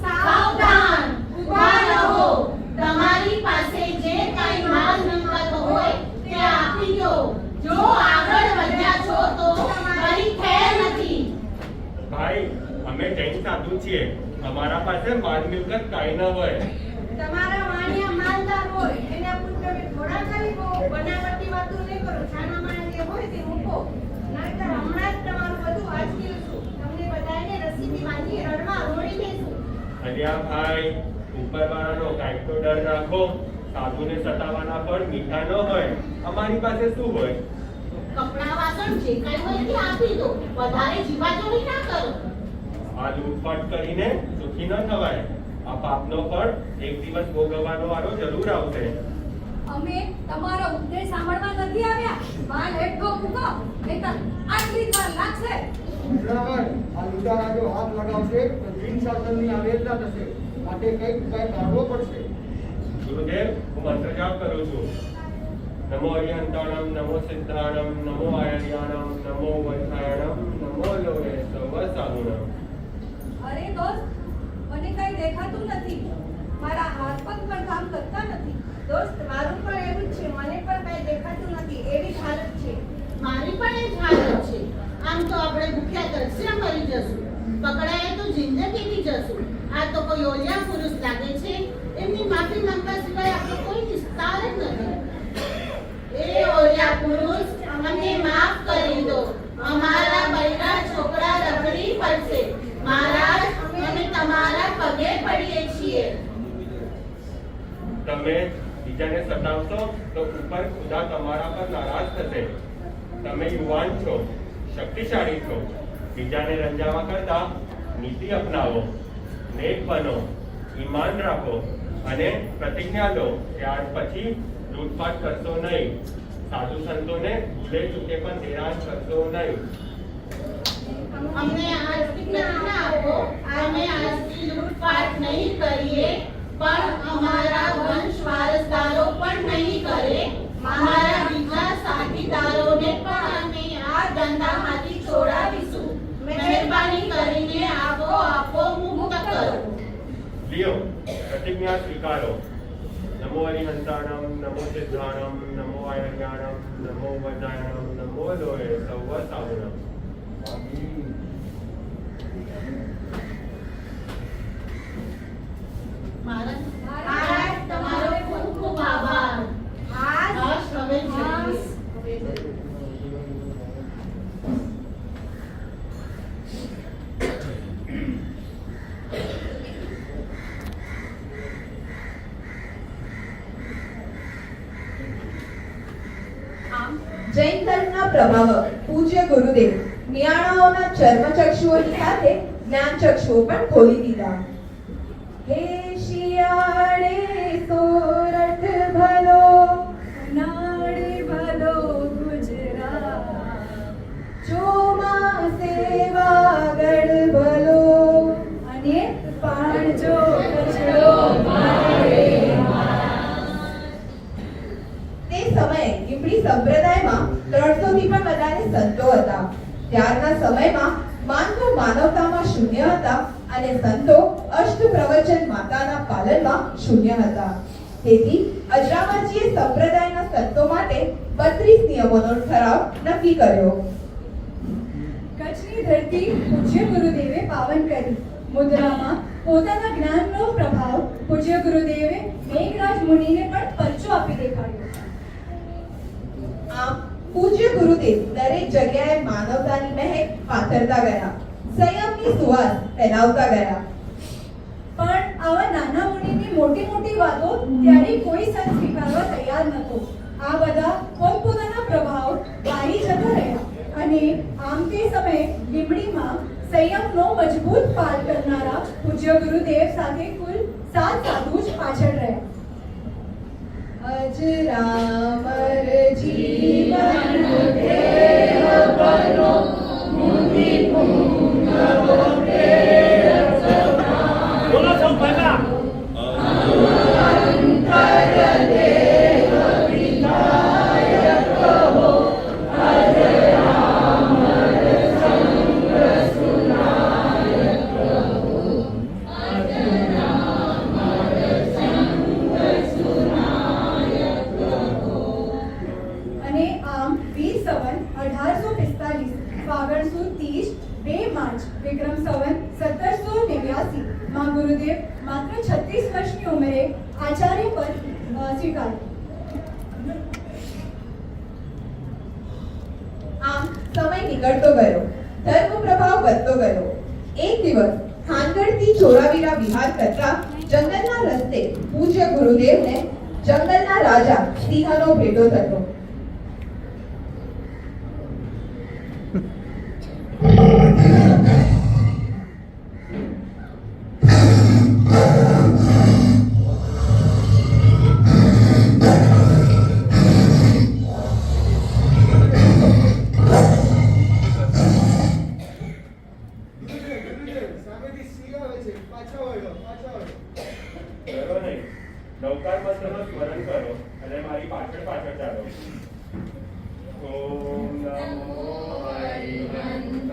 સાવધાન, ઊભા રહો. તમારી પાસે જે કંઈ માલ મિલકત હોય તે આપી દો. જો આગળ વધ્યા છો તો મારી ખેર નથી. ભાઈ, અમે જૈન સાધુ છીએ. અમારા પાસે માલ મિલકત કાંઈ ન હોય. તમારા વાણિયા માલદાર હોય એના પુત્ર થોડા ખરીદો. બનાવટી વાતો નહીં કરો. છાના માણા જે હોય તે મૂકો. નહીંતર હમણાં જ તમારું બધું આંચકી લઈશું. તમને બધાને રસીથી બાંધી રણમાં રોડી દઈશું. અલ્યા ભાઈ, ઉપરવાળાનો કાંઈક તો ડર રાખો. સાધુને સતાવાના ફળ મીઠા ન હોય. અમારી પાસે શું હોય? કપડાં વાસણ જે કંઈ હોય તે આપી દો. વધારે જીવાચોરી ના કરો. આ લૂંટફાટ કરીને સુખી ન થવાય. આ પાપનો ફળ એક દિવસ ભોગવવાનો વારો જરૂર આવશે. અમે તમારો ઉપદેશ સાંભળવા નથી આવ્યા. માલ હેઠો મૂકો, નહીંતર આટલી જ વાર લાગશે. બરાબર. આ લૂંટારા જો હાથ લગાવશે તો જીન શાસનની અવેદના થશે. માટે કંઈક કાઢવો પડશે. ગુરુદેવ, હું મંત્ર જાપ કરું છું. નમો અરિહંતાણમ, નમો સિદ્ધાણમ, નમો આયર્યાણમ, નમો વૈખાયણમ, નમો લોહે સર્વ સાધુણમ. અરે દોસ્ત, મને કઈ દેખાતું નથી. મારા હાથ પગ પણ કામ કરતા નથી. દોસ્ત, મારું પણ એવું જ છે. મને પણ કઈ દેખાતું નથી. એવી જ હાલત છે. મારી પણ એ જ હાલત છે. આમ તો આપણે ભૂખ્યા તરસ્યા મરી જશું. પકડાયા તો જિંદગીથી જશું. આ તો કોઈ ઓલિયા પુરુષ લાગે છે. એમની માફી માંગવા સિવાય આપણો કોઈ વિસ્તાર જ નથી. એ ઓલિયા પુરુષ, અમને માફ કરી દો. અમારા બૈરા છોકરા રખડી પડશે. મહારાજ, અમે તમારા પગે પડીએ છીએ. તમે બીજાને સતાવશો તો ઉપર ખુદા તમારા પર નારાજ થશે. તમે યુવાન છો, શક્તિશાળી છો. બીજાને રંજાવા કરતા નીતિ અપનાવો, નેક બનો, ઈમાન રાખો અને પ્રતિજ્ઞા લો કે આજ પછી લૂંટફાટ કરશો નહીં. સાધુ સંતોને ભૂલે ચૂકે પણ હેરાન કરશો નહીં. અમને આજથી પ્રતિજ્ઞા આપો. અમે આજથી લૂંટફાટ નહીં કરીએ, પણ અમારા વંશ વારસદારો પણ નહીં કરે. અમારા બીજા સાથીદારોને પણ અમે આ ધંધામાંથી છોડાવીશું. મહેરબાની કરીને આપો પ્રતિજ્ઞા સ્વીકારો. નમો હરિહંતાણમ, નમો સિદ્ધાણમ, નમો આયર્યાણમ, નમો વજાયણમ, નમો લોહે સૌવ સાહુણમ. મહારાજ તમારો ખૂબ ખૂબ આભાર. હાશ, હવે જઈએ. જૈન ધર્મના પ્રભાવક પૂજ્ય ગુરુદેવ નિયાણાઓના ચર્મચક્ષુઓની સાથે જ્ઞાનચક્ષુઓ પણ ખોલી દીધા. હે શિયાળે સોરઠ ભલો, નાડે ભલો ગુજરાત, ચોમાસે વાગડ ભલો, અને પાણજો કચરો મારે. તે સમયે લીંબડી સંપ્રદાયમાં 300 થી પણ વધારે સંતો હતા. ત્યારના સમયમાં માનવો માનવતામાં શૂન્ય હતા અને સંતો અષ્ટ પ્રવચન માતાના પાલનમાં શૂન્ય હતા. તેથી અજરામરજીએ સંપ્રદાયના સંતો માટે 32 નિયમોનો ઠરાવ નક્કી કર્યો. કચ્છની ધરતી પૂજ્ય ગુરુદેવે પાવન કરી. મુદ્રામાં પોતાના જ્ઞાનનો પ્રભાવ પૂજ્ય ગુરુદેવે મેઘરાજ મુનિને પણ પરચો આપી દેખાડ્યો. આમ પૂજ્ય ગુરુદેવ દરેક જગ્યાએ માનવતાની મહેક પાથરતા ગયા, સંયમની સુવાસ ફેલાવતા ગયા. પણ આવા નાના મુનિની મોટી મોટી વાતો ત્યારે કોઈ સંત સ્વીકારવા તૈયાર નહોતો. આ બધા પોતપોતાના પ્રભાવ વારી જતા રહ્યા અને આમ તે સમયે લીંબડીમાં સંયમનો મજબૂત પાલ કરનારા પૂજ્ય ગુરુદેવ સાથે કુલ 7 સાધુ જ પાછળ રહ્યા. અજરામર જીવન દેહ બનો, મુનિ પુંગવો પ્રેર સભા. બોલો સૌ ભેગા. અંતર દેહ વિધાયક કહો, અજરામર સંગ સુનાયક કહો, અજરામર સંગ સુનાયક કહો. અને આમ 20 સંવત 1845 ફાગણ સુદ 30 2 માર્ચ વિક્રમ સંવત 1789 માં ગુરુદેવ માત્ર 36 વર્ષની ઉંમરે આચાર્ય પદ સ્વીકાર્યું. આમ સમય નીકળતો ગયો, ધર્મ પ્રભાવ વધતો ગયો. એક દિવસ થાનગઢથી ચોરાવીરા વિહાર કરતા જંગલના રસ્તે પૂજ્ય ગુરુદેવને જંગલના રાજા સિંહનો ભેટો થયો. ગુરુદેવ, સામેથી સિંહ આવે છે. પાછા વળો, પાછા વળો. ડરો નહીં. નૌકાર મંત્રનું સ્મરણ કરો અને મારી પાછળ પાછળ ચાલો. ઓમ નમો હરિહંતાણમ,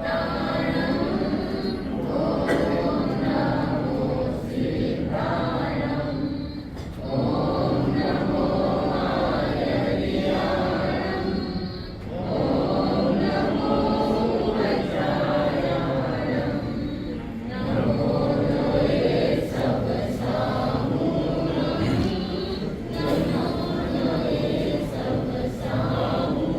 ઓમ નમો સિદ્ધાણમ, ઓમ નમો આયર્યાણમ, ઓમ નમો વજાયણમ, નમો લોહે સવ સાહુણમ, નમો લોહે સવ સાહુણમ.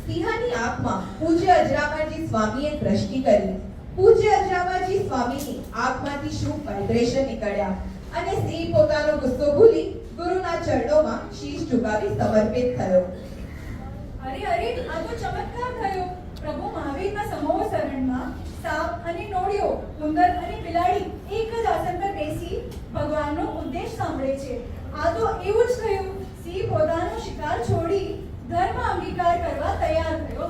સિંહની આંખમાં પૂજ્ય અજરામરજી સ્વામીએ દ્રષ્ટિ કરી. પૂજ્ય અજરામરજી સ્વામીની આંખમાંથી શુભ વાઇબ્રેશન નીકળ્યા અને સિંહ પોતાનો ગુસ્સો ભૂલી ગુરુના ચરણોમાં શીશ ઝુકાવી સમર્પિત થયો. અરે અરે, આ તો ચમત્કાર થયો. પ્રભુ મહાવીરના સમૂહ શરણમાં સાપ અને નોળિયો, ઉંદર અને બિલાડી એક જ આસન પર બેસી ભગવાનનો ઉપદેશ સાંભળે છે. આ તો એવું જ થયું. સિંહ પોતાનો શિકાર છોડી ધર્મ અંગીકાર કરવા તૈયાર થયો.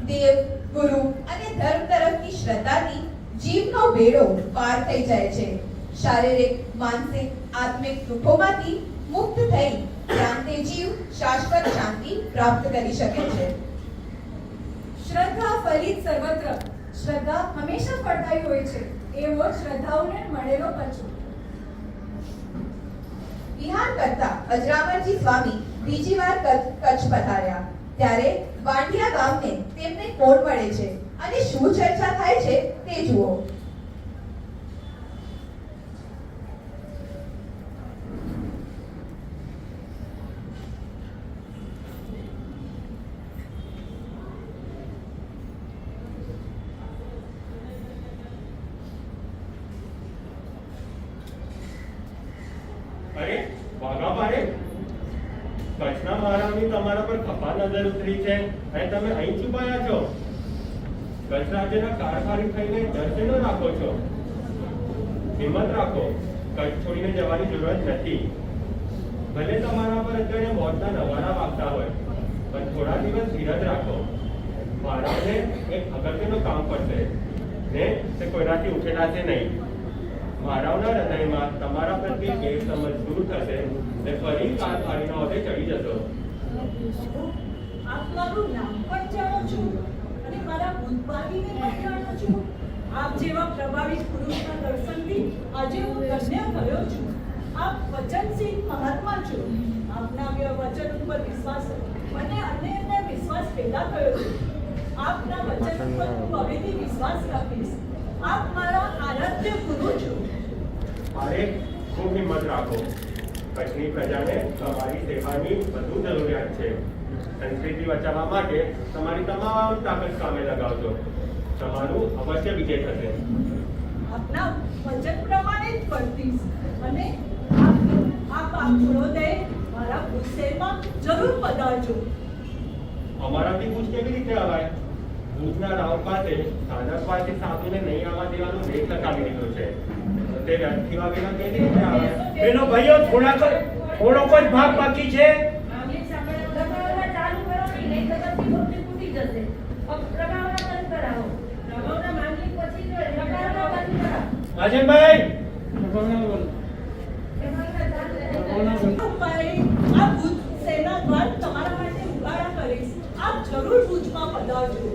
દેવ, ગુરુ અને ધર્મ તરફની શ્રદ્ધાથી જીવનો બેડો પાર થઈ જાય છે. શારીરિક, માનસિક, આત્મિક દુઃખોમાંથી મુક્ત થઈ જ્ઞાન તે જીવ શાશ્વત શાંતિ પ્રાપ્ત કરી શકે છે. શ્રદ્ધા ફલિત સર્વત્ર. શ્રદ્ધા હંમેશા ફળદાયી હોય છે. એવો શ્રદ્ધાઓને મળેલો પંચો. વિહાર કરતા અજરામરજી સ્વામી બીજી વાર કચ્છ પધાર્યા ત્યારે વાંઢિયા ગામને તેમને કોણ મળે છે અને શું ચર્ચા થાય છે તે જુઓ. અરે વાઘા પારે, કચ્છના મહારાજની તમારા પર ખપા નજર ઉતરી છે અને તમે અહીં છુપાયા છો. કચ્છ રાજ્યના કારભારી થઈને દર્શનો રાખો છો. હિંમત રાખો, કચ્છ છોડીને જવાની જરૂરત નથી. ભલે તમારા પર અત્યારે મોતના નવારા વાગતા હોય, પણ થોડા દિવસ ધીરજ રાખો. મહારાજને એક અગત્યનું કામ પડશે ને તે કોઈનાથી ઉઠેલાશે નહીં. મહારાવના હૃદયમાં તમારા પ્રત્યે ગેરસમજ દૂર થશે ને ફરી કારભારીનો હોદ્દે ચડી જશો. આપ મારું નામ પણ જાણો છો અને મારા ભૂતભાવીને પણ જાણો છો. આપ જેવા પ્રભાવિત પુરુષના દર્શનથી આજે હું ધન્ય થયો છું. આપ વચનશીલ મહાત્મા છો. આપના વચન ઉપર વિશ્વાસ મને અન્યને વિશ્વાસ પેદા થયો છે. આપના વચન ઉપર હું હવેથી વિશ્વાસ રાખીશ. આપ મારા આરાધ્ય ગુરુ છો. અરે ખૂબ હિંમત રાખો. કચ્છની પ્રજાને તમારી સેવાની વધુ જરૂરિયાત છે. સંસ્કૃતિ બચાવવા માટે તમારી તમામ તાકાત કામે લગાવજો. તમારું અવશ્ય વિજય થશે. આપના વચન પ્રમાણે જ વર્તીશ અને આપ થોડો દે મારા ભૂતશેરમાં જરૂર પધારજો. અમારાથી ભૂજ કેવી રીતે અવાય? ભૂજના રાવ પાસે સ્થાનકવાસી સાધુને નહીં આવવા દેવાનો લેખ લગાવી દીધો છે. તે વ્યક્તિ વાગેલા કેવી રીતે આવે? બેનો ભાઈઓ થોડો કોઈ ભાગ બાકી છે. રાજનભાઈ આ ભૂત સેના દ્વાર તમારા માટે ઉગાડા કરીશ. આપ જરૂર ભુજમાં પધારજો.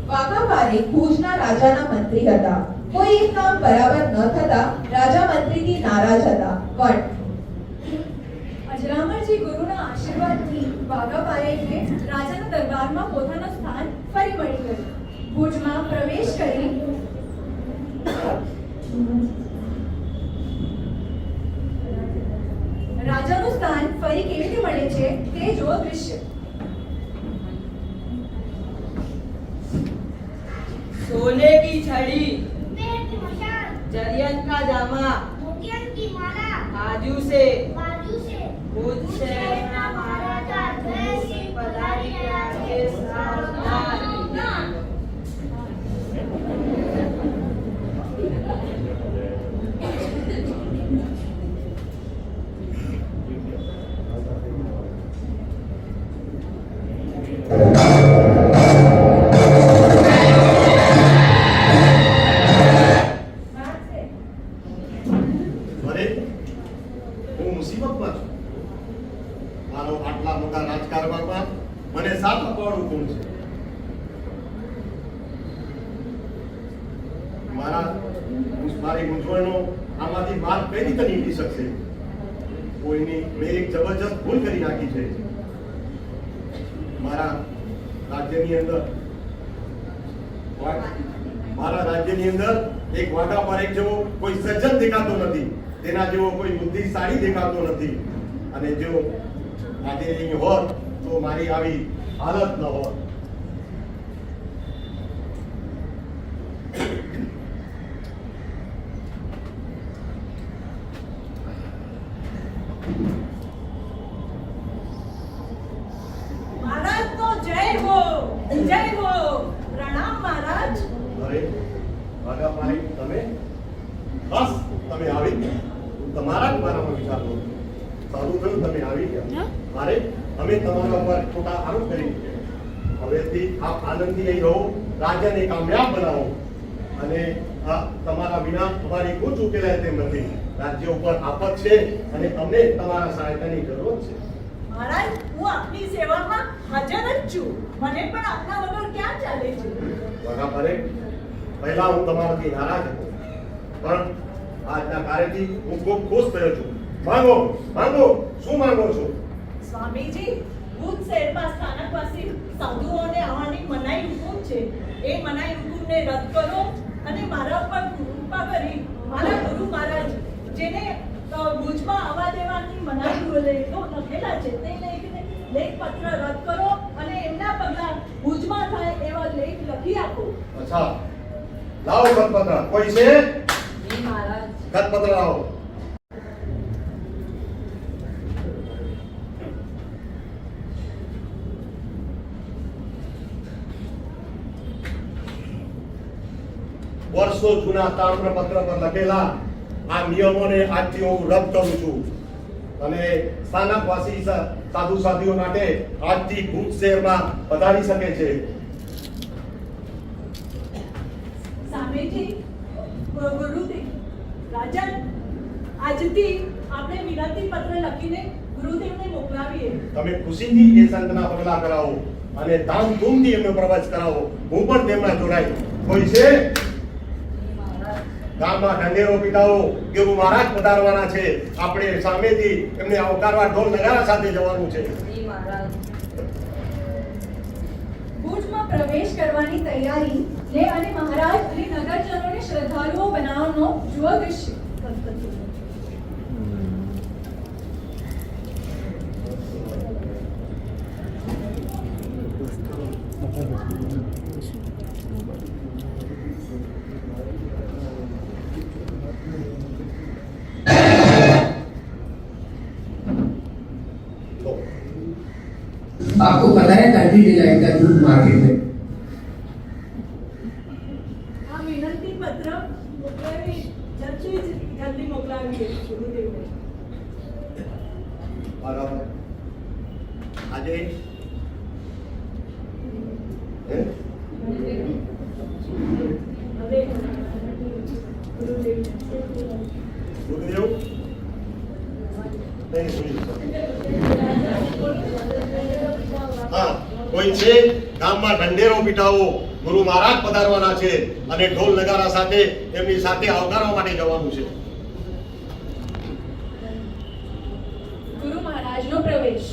વાઘાભારે ભુજના રાજાના મંત્રી હતા. કોઈ એક કામ બરાબર ન થતા રાજા મંત્રીથી નારાજ હતા. પણ અજરામરજી ગુરુના આશીર્વાદથી વાઘાબાઈને રાજાના દરબારમાં પોતાનું સ્થાન ફરી મળી ગયું. ભુજમાં પ્રવેશ કરી રાજાનું સ્થાન ફરી કેવી રીતે મળે છે તે જો દૃશ્ય. सोने की छड़ी, पेड़ की मशाल, जरियन का जामा, मोतियन की माला, बाजू से बाजू से भुज शहरना महाराजा जय सिंह पधारी રહ્યા છે સાવધાન. અરે હું મુસીબતમાં છું. મારો આટલા મોટા રાજકારભારમાં મને સાથ અપાવવાનું કોણ છે? મારી મૂંઝવણનો આમાંથી માર્ગ કઈ રીતે નીકળી શકશે? કોઈની મેં એક જબરજસ્ત ભૂલ કરી નાખી છે. મારા રાજ્યની અંદર એક વાઘા પારેખ જેવો કોઈ સજ્જન દેખાતો નથી. તેના જેવો કોઈ બુદ્ધિશાળી દેખાતો નથી. અને જો આજે અહીં હોત તો મારી આવી હાલત ન હોત. મહારાજ તો જય હો, જય હો. પ્રણામ મહારાજ. અરે વાઘા પારેખ, તમે બસ તમે આવી તમારા જ મારામાં વિચાર લો. સારું થયું તમે આવી ગયા. મારે અમે તમારા ઉપર ખોટા આરોપ કરી દીધા. હવેથી આપ આનંદથી અહીં રહો, રાજ્યને કામયાબ બનાવો અને આ તમારા વિના અમારી કોઈ ઉકેલાય તેમ નથી. રાજ્ય ઉપર આફત છે અને અમને તમારા સહાયતાની જરૂર છે. મહારાજ, હું આપની સેવામાં હાજર જ છું. મને પણ આપના વગર ક્યાં ચાલે છે? બરાબર. પહેલા હું તમારાથી નારાજ હતો, પણ આજના કાર્યથી હું ખૂબ ખુશ થયો છું. માંગો માંગો, શું માંગો છો? સ્વામીજી, ભૂત શહેરમાં સ્થાનકવાસી સાધુઓને આવવાની મનાઈ હુકુમ છે. એ મનાઈ હુકુમને રદ કરો અને મારા ઉપર કૃપા કરી મારા ગુરુ મહારાજ જેને ભુજમાં આવવા દેવાની મનાઈ લેખો લખેલા છે તે લેખ પત્ર રદ કરો અને એમના પગલા ભુજમાં થાય એવા લેખ લખી આપો. અચ્છા, લાવો ખતપત્ર. કોઈ છે? મહારાજ. ખતપત્ર લાવો. વર્ષો જૂના તામ્રપત્ર પર લખેલા આ નિયમોને આજથી હું રદ કરું છું અને સ્થાનકવાસી સાધુ સાધુઓ માટે આજથી ભૂત શહેરમાં પધારી શકે છે. સ્વામીજી, ગુરુદેવ, રાજન, આજથી આપણે વિનંતી પત્ર લખીને ગુરુદેવને મોકલાવીએ. તમે ખુશીથી એ સંતના પગલા કરાવો અને ધામધૂમથી એમનો પ્રવાસ કરાવો. હું પણ તેમના જોડાઈ. કોઈ છે? ગામમાં ઢંઢેરો પીટાવો, ગુરુ મહારાજ પધારવાના છે. આપણે સામેથી એમને આવકારવા ઢોલ નગારા સાથે જવાનું છે. ભુજમાં પ્રવેશ કરવાની તૈયારી લે અને મહારાજ અને નગરજનોને શ્રદ્ધાળુઓ બનાવવાનો જુઓ દૃશ્ય. आपको पता है कंट्री डिलाइट का दूध मार्केट में આ વિનંતી પત્ર મોકલાવી જલ્દી મોકલાવીએ ગુરુદેવને. બરાબર. આજે હવે ગુરુદેવ ગુરુદેવ હા, કોઈ છે? ગામમાં ઢંઢેરો પીટાવો, ગુરુ મહારાજ પધારવાના છે અને ઢોલ નગારા સાથે એમની સાથે આવકારવા માટે જવાનું છે. ગુરુ મહારાજનો પ્રવેશ.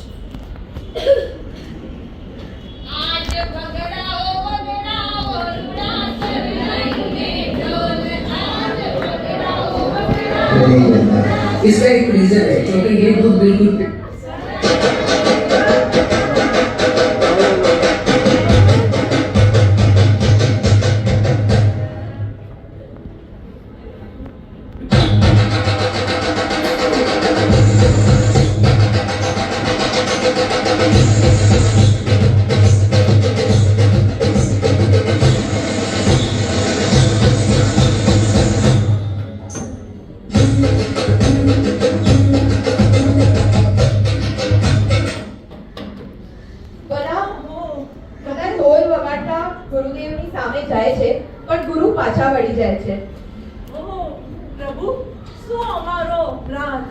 इसका एक रीजन है क्योंकि ये दूध बिल्कुल ગુરુદેવની સામે જાય છે પણ ગુરુ પાછા વળી જાય છે. ઓહો પ્રભુ, શું અમારો અપરાધ?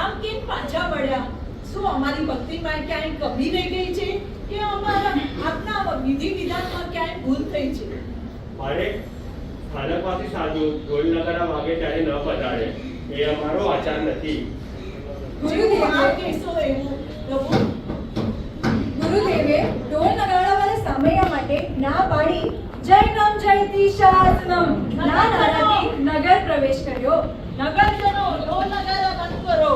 આમ કેમ પાછા વળ્યા? શું અમારી ભક્તિમાં ક્યાંય કમી રહી ગઈ છે કે અમારા આપના વિધિ વિધાનમાં ક્યાંય ભૂલ થઈ છે? મારે સ્થાનકવાસી સાધુ ઢોલ નગારા વાગે ત્યારે ન પધારે એ અમારો આચાર નથી. ગુરુદેવ આ કેસો એવું પ્રભુ. ગુરુદેવે ઢોલ નગારાવાળા સામૈયા માટે ના પાડી જૈનમ જયતિ શાસનમ ના નારાથી નગર પ્રવેશ કર્યો. નગરજનો ઢોલ નગારા બંધ કરો.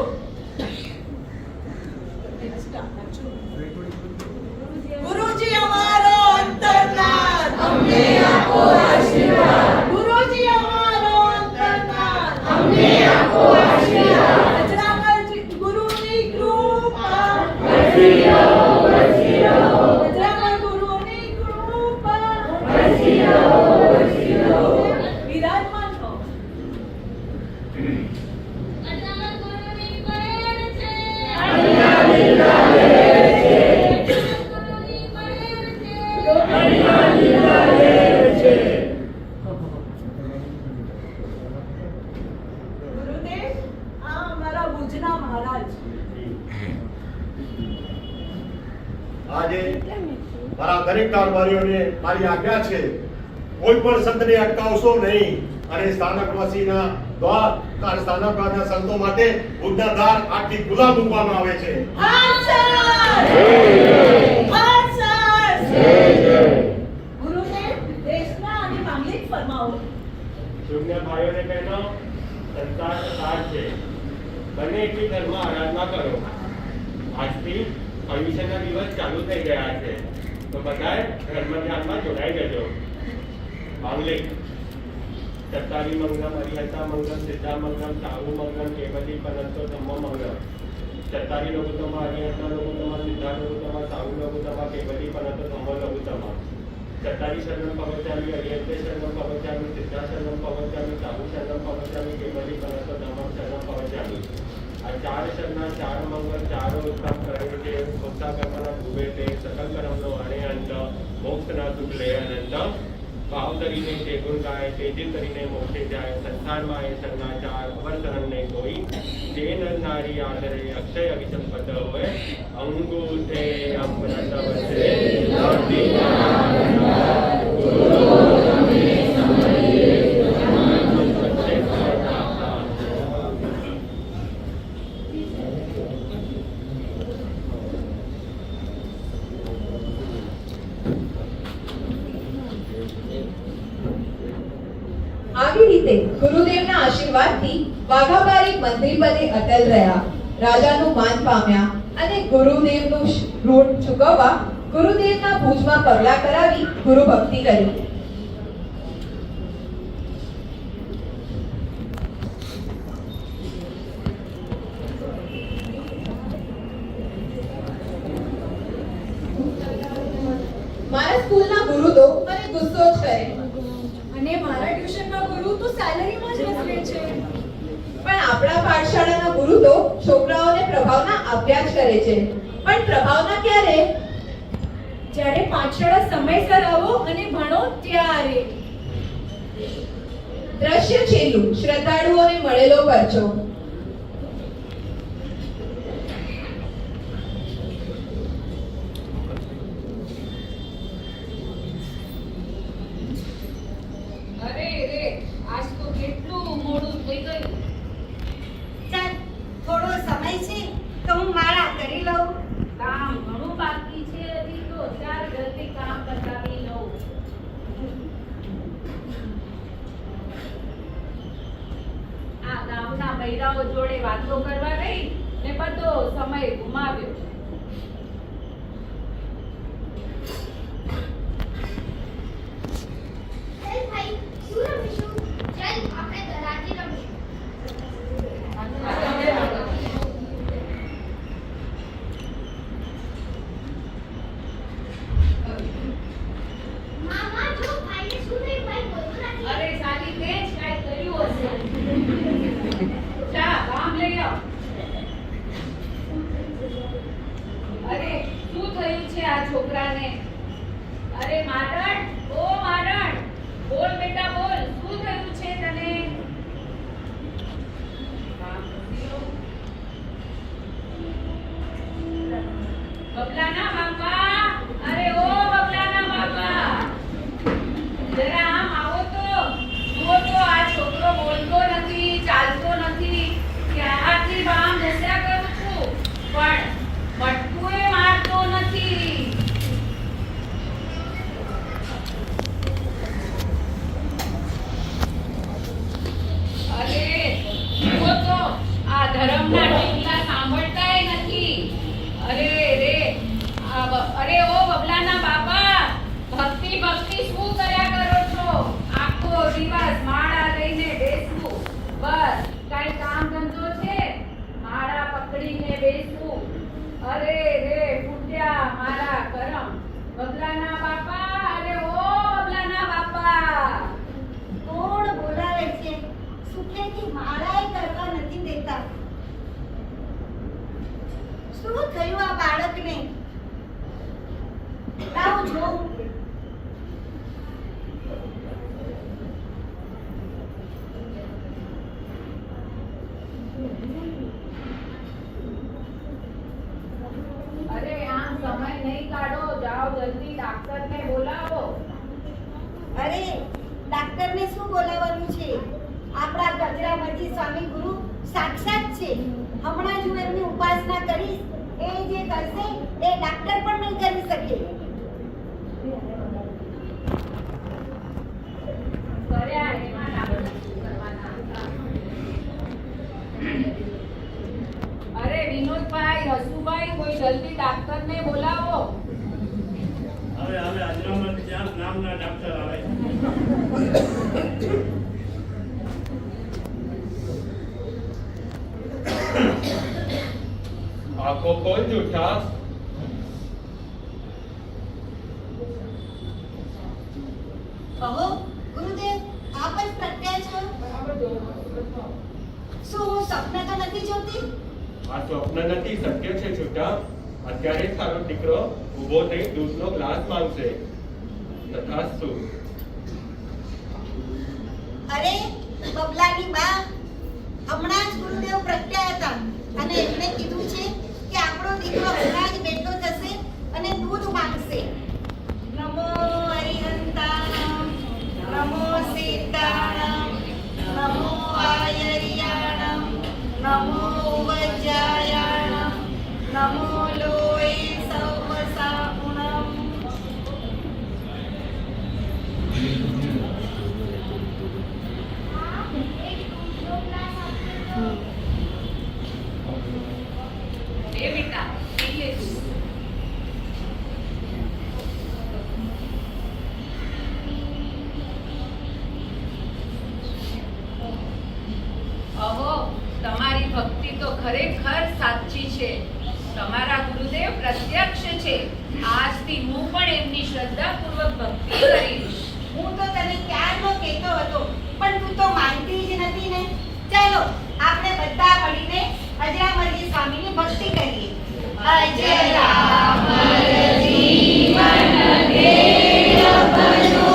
ગુરુજી અમારો અંતરનાથ અમને આપો આશીર્વાદ. ગુરુજી અમારો અંતરનાથ અમને આપો આશીર્વાદ. અજરામર ગુરુની કૃપા વરસી રહો, વરસી રહો. અજરામર ગુરુની કૃપા વરસી રહો, વરસી રહો. વિરાજમાન થો. દરેક કારભારીઓને મારી આજ્ઞા છે, કોઈ પણ સંતને અટકાવશો નહીં અને સ્થાનકવાસીના સ્થાનકવાસીના સંતો માટે ભુજના દ્વાર આખી ખુલ્લા મૂકવામાં આવે છે. ગુરુદેવ, દેશના અને મામલિક ફરમાવો. સુજ્ઞ ભાઈઓને બહેનો, સંસાર સાર છે, બને એટલી ધર્મ આરાધના કરો. આજથી ભવિષ્યના દિવસ ચાલુ થઈ ગયા છે, તો બધાએ ધર્મ ધ્યાનમાં જોડાઈ જજો. મામલિક ચત્તારી મંગલમ, હરિહતા મંગલમ, સિદ્ધા મંગલમ, સાહુ મંગલમ, કેવલી પનંતો ધમ્મ મંગલમ. ચત્તારી લઘુત્તમ, હરિહતા લઘુત્તમ, સિદ્ધા લઘુત્તમ, સાહુ લઘુત્તમ, કેવલી પનંતો ધમ્મ લઘુત્તમ. ચત્તારી શરણમ પવચામિ, હરિહતે શરણમ પવચામિ, સિદ્ધા શરણમ પવચામિ, સાહુ શરણમ પવચામિ, કેવલી પનંતો ધમ્મ શરણમ પવચામિ. આ ચાર શરના ચાર મંગલ, ચારો ઉત્તમ કરે છે, મોક્ષા કર્મના ભૂવે તે સકલ કર્મનો અણે અંત, મોક્ષના સુખ લે અનંત. ભાવ કરીને તે ગુણ ગાય, તેજી કરીને મોક્ષે જાય. સંસારમાં એ શરના ચાર અવર શરણ ને કોઈ, જે નર નારી આદરે અક્ષય અભિસંપદ હોય. અંગૂઠે અમૃત વસે આવી રીતે ગુરુદેવના આશીર્વાદથી વાઘાબારી મંત્રી પદે અટલ રહ્યા, રાજાનું માન પામ્યા અને ગુરુદેવનું ઋણ ચૂકવવા ગુરુદેવના ભુજમાં પગલા કરાવી ગુરુ ભક્તિ કરી. મારા સ્કૂલના ગુરુ તો મને ગુસ્સો જ કરે અને મારા ટ્યુશનના ગુરુ તો સેલરીમાં જ વસરે છે. પણ આપણા પાઠશાળાના ગુરુ તો છોકરાઓને પ્રભાવના આપ્યા જ કરે છે. પણ પ્રભાવના ક્યારે? જ્યારે પાઠશાળા સમયસર આવો અને ભણો ત્યારે. દ્રશ્ય છેલ્લું, શ્રદ્ધાળુઓને મળેલો પરચો. અરે રે, આજ તો કેટલું મોડું થઈ ગયું. ચાલ, થોડો સમય છે તો હું માળા કરી લઉં. કામ ઘણું બાકી છે હજી તો, ચાલ જલ્દી કામ પતાવી લઉં. આ ગામના બૈરાઓ જોડે વાતો કરવા ગઈ ને બધો સમય ગુમાવ્યો. ચાલ ભાઈ, શું રમીશું? ચાલ આપણે ધરાજી રમીશું. મામા, જો ભાઈને શું થયું? ભાઈ બોલતો નથી. અરે સાલી, તે જ કાંઈ કર્યું હશે. જા, કામ લઈ આવ. ડાક્ટરને શું બોલાવવાનું છે? આપણા ગજરામરજી સ્વામી ગુરુ સાક્ષાત છે. હમણાં જ હું એમની ઉપાસના કરીશ. એ જે કરશે એ ડાક્ટર પણ નહીં કરી શકે. અરે વિનોદભાઈ, હસુભાઈ, કોઈ જલ્દી ડાક્ટરને બોલાવો. હવે અજરામર જ્યાં નામના ડાક્ટર આવે. આંખો ખોલ જૂઠા. કહો ગુરુદેવ, આપ જ પ્રત્યય છો. શું હું સપના તો નથી જોતી? આ સ્વપ્ન નથી, સત્ય છે જૂઠા. અત્યારે તારો દીકરો ઊભો થઈ દૂધનો ગ્લાસ માંગશે. તથાસ્તુ. અરે બબલાની બા, હમણાં જ ગુરુદેવ પ્રત્યય હતા અને એમણે કીધું છે કે આપણો દીકરો હમણાં જ બેઠો થશે અને દૂધ માંગશે. નમો હરિહંતાણમ, નમો સીતાણમ, નમો આયર્યાણમ, નમો વજ્જાયાણમ, નમો લોય સૌમસાપુણમ. એ બેટા, પી લે તું. અહો, તમારી ભક્તિ તો ખરેખર સાચી છે. તમારા ગુરુદેવ પ્રત્યક્ષ છે. આજથી હું પણ એમની શ્રદ્ધાપૂર્વક ભક્તિ કરીશ. હું તો તને ક્યારનો કહેતો હતો, પણ તું તો માનતી જ નથી ને. ચાલો આપણે બધા મળીને અજરામરજી સ્વામીની ભક્તિ કરીએ. અજરામરજી મન દેવ બનો,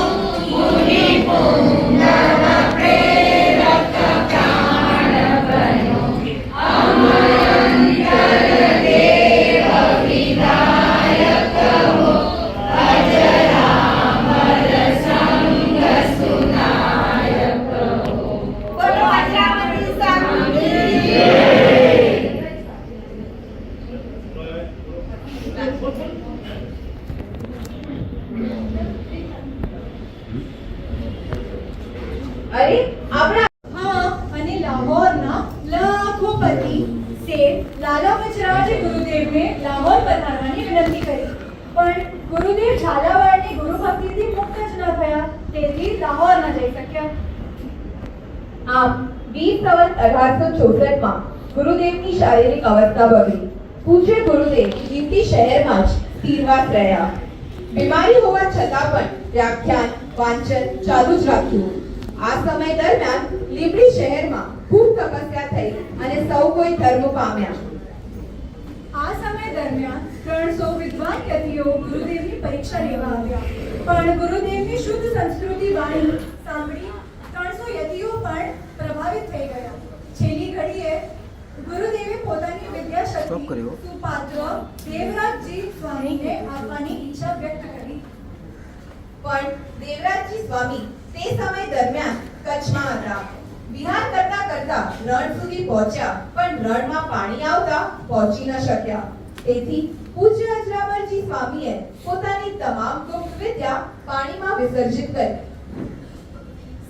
મુનિ પુંગવ પ્રેરક પ્રાણ બનો, અમંતર દેવ વિનાયક હો, અજરામર સંગ સુનાયક હો. બોલો અજરામરજી સ્વામી. અરે આપણા હા, અને લાહોરના લાખોપતિ શેઠ લાલા બચરાજે ગુરુદેવને લાહોર પધારવાની વિનંતી કરી, પણ ગુરુદેવ ઝાલાવાડની ગુરુભક્તિથી મુક્ત જ ન થયા, તેથી લાહોર ન જઈ શક્યા. આમ 20 સંવત 1864 ગુરુદેવની શારીરિક અવસ્થા બગડી. પૂજ્ય ગુરુદેવ લીંબડી શહેરમાં જ સ્થિરવાસ રહ્યા. બીમારી હોવા છતાં પણ વ્યાખ્યાન વાંચન ચાલુ જ રાખ્યું. આ સમય દરમિયાન લીંબડી શહેરમાં ખૂબ તપસ્યા થઈ અને સૌ કોઈ ધર્મ પામ્યા. આ સમય દરમિયાન 300 વિદ્વાન યતિઓ ગુરુદેવની પરીક્ષા લેવા આવ્યા, પણ ગુરુદેવની શુદ્ધ સંસ્કૃતિ વાણી સાંભળી 300 યતિઓ પણ પ્રભાવિત થઈ ગયા. છેલ્લી ઘડીએ ગુરુદેવે પોતાની વિદ્યાશક્તિ સુપાત્ર દેવરાજજી સ્વામીને આપવાની ઈચ્છા વ્યક્ત કરી. પણ દેવરાજજી સ્વામી તે સમય દરમિયાન કચ્છમાં હતા. વિહાર કરતા કરતા રણ સુધી પહોંચ્યા, પણ રણમાં પાણી આવતા પહોંચી ન શક્યા. તેથી પૂજ્ય અજરામરજી સ્વામીએ પોતાની તમામ ગુપ્ત વિદ્યા પાણીમાં વિસર્જિત કરી.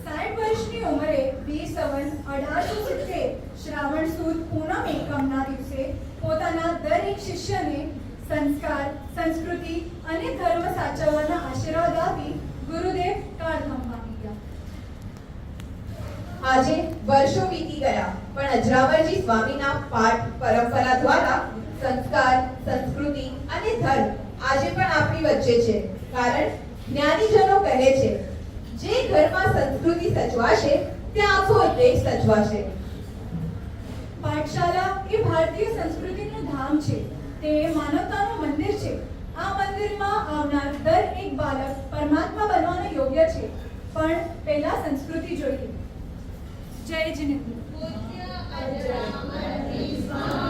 60 વર્ષની ઉંમરે 20 સંવત 1870 શ્રાવણ સુદ પૂનમ એકમના દિવસે પોતાના દરેક શિષ્યને સંસ્કાર, સંસ્કૃતિ અને ધર્મ સાચવવાના આશીર્વાદ આપી ગુરુદેવ કાળધામ પામી ગયા. આજે વર્ષો વીતી ગયા, પણ અજરામરજી સ્વામીના પાઠ પરંપરા દ્વારા સંસ્કાર, સંસ્કૃતિ અને ધર્મ આજે પણ આપણી વચ્ચે છે. કારણ જ્ઞાનીજનો કહે છે, જે ઘરમાં સંસ્કૃતિ સચવાશે ત્યાં આખો દેશ સચવાશે. પાઠશાલા એ ભારતીય સંસ્કૃતિનું ધામ છે. તે માનવતાનું મંદિર છે. આ મંદિરમાં આવનાર દરેક બાળક પરમાત્મા બનવાનો યોગ્ય છે, પણ પહેલા સંસ્કૃતિ જોઈએ. જય જીનેન્દ્ર. પૂજ્ય અજરામરજી સ્વામી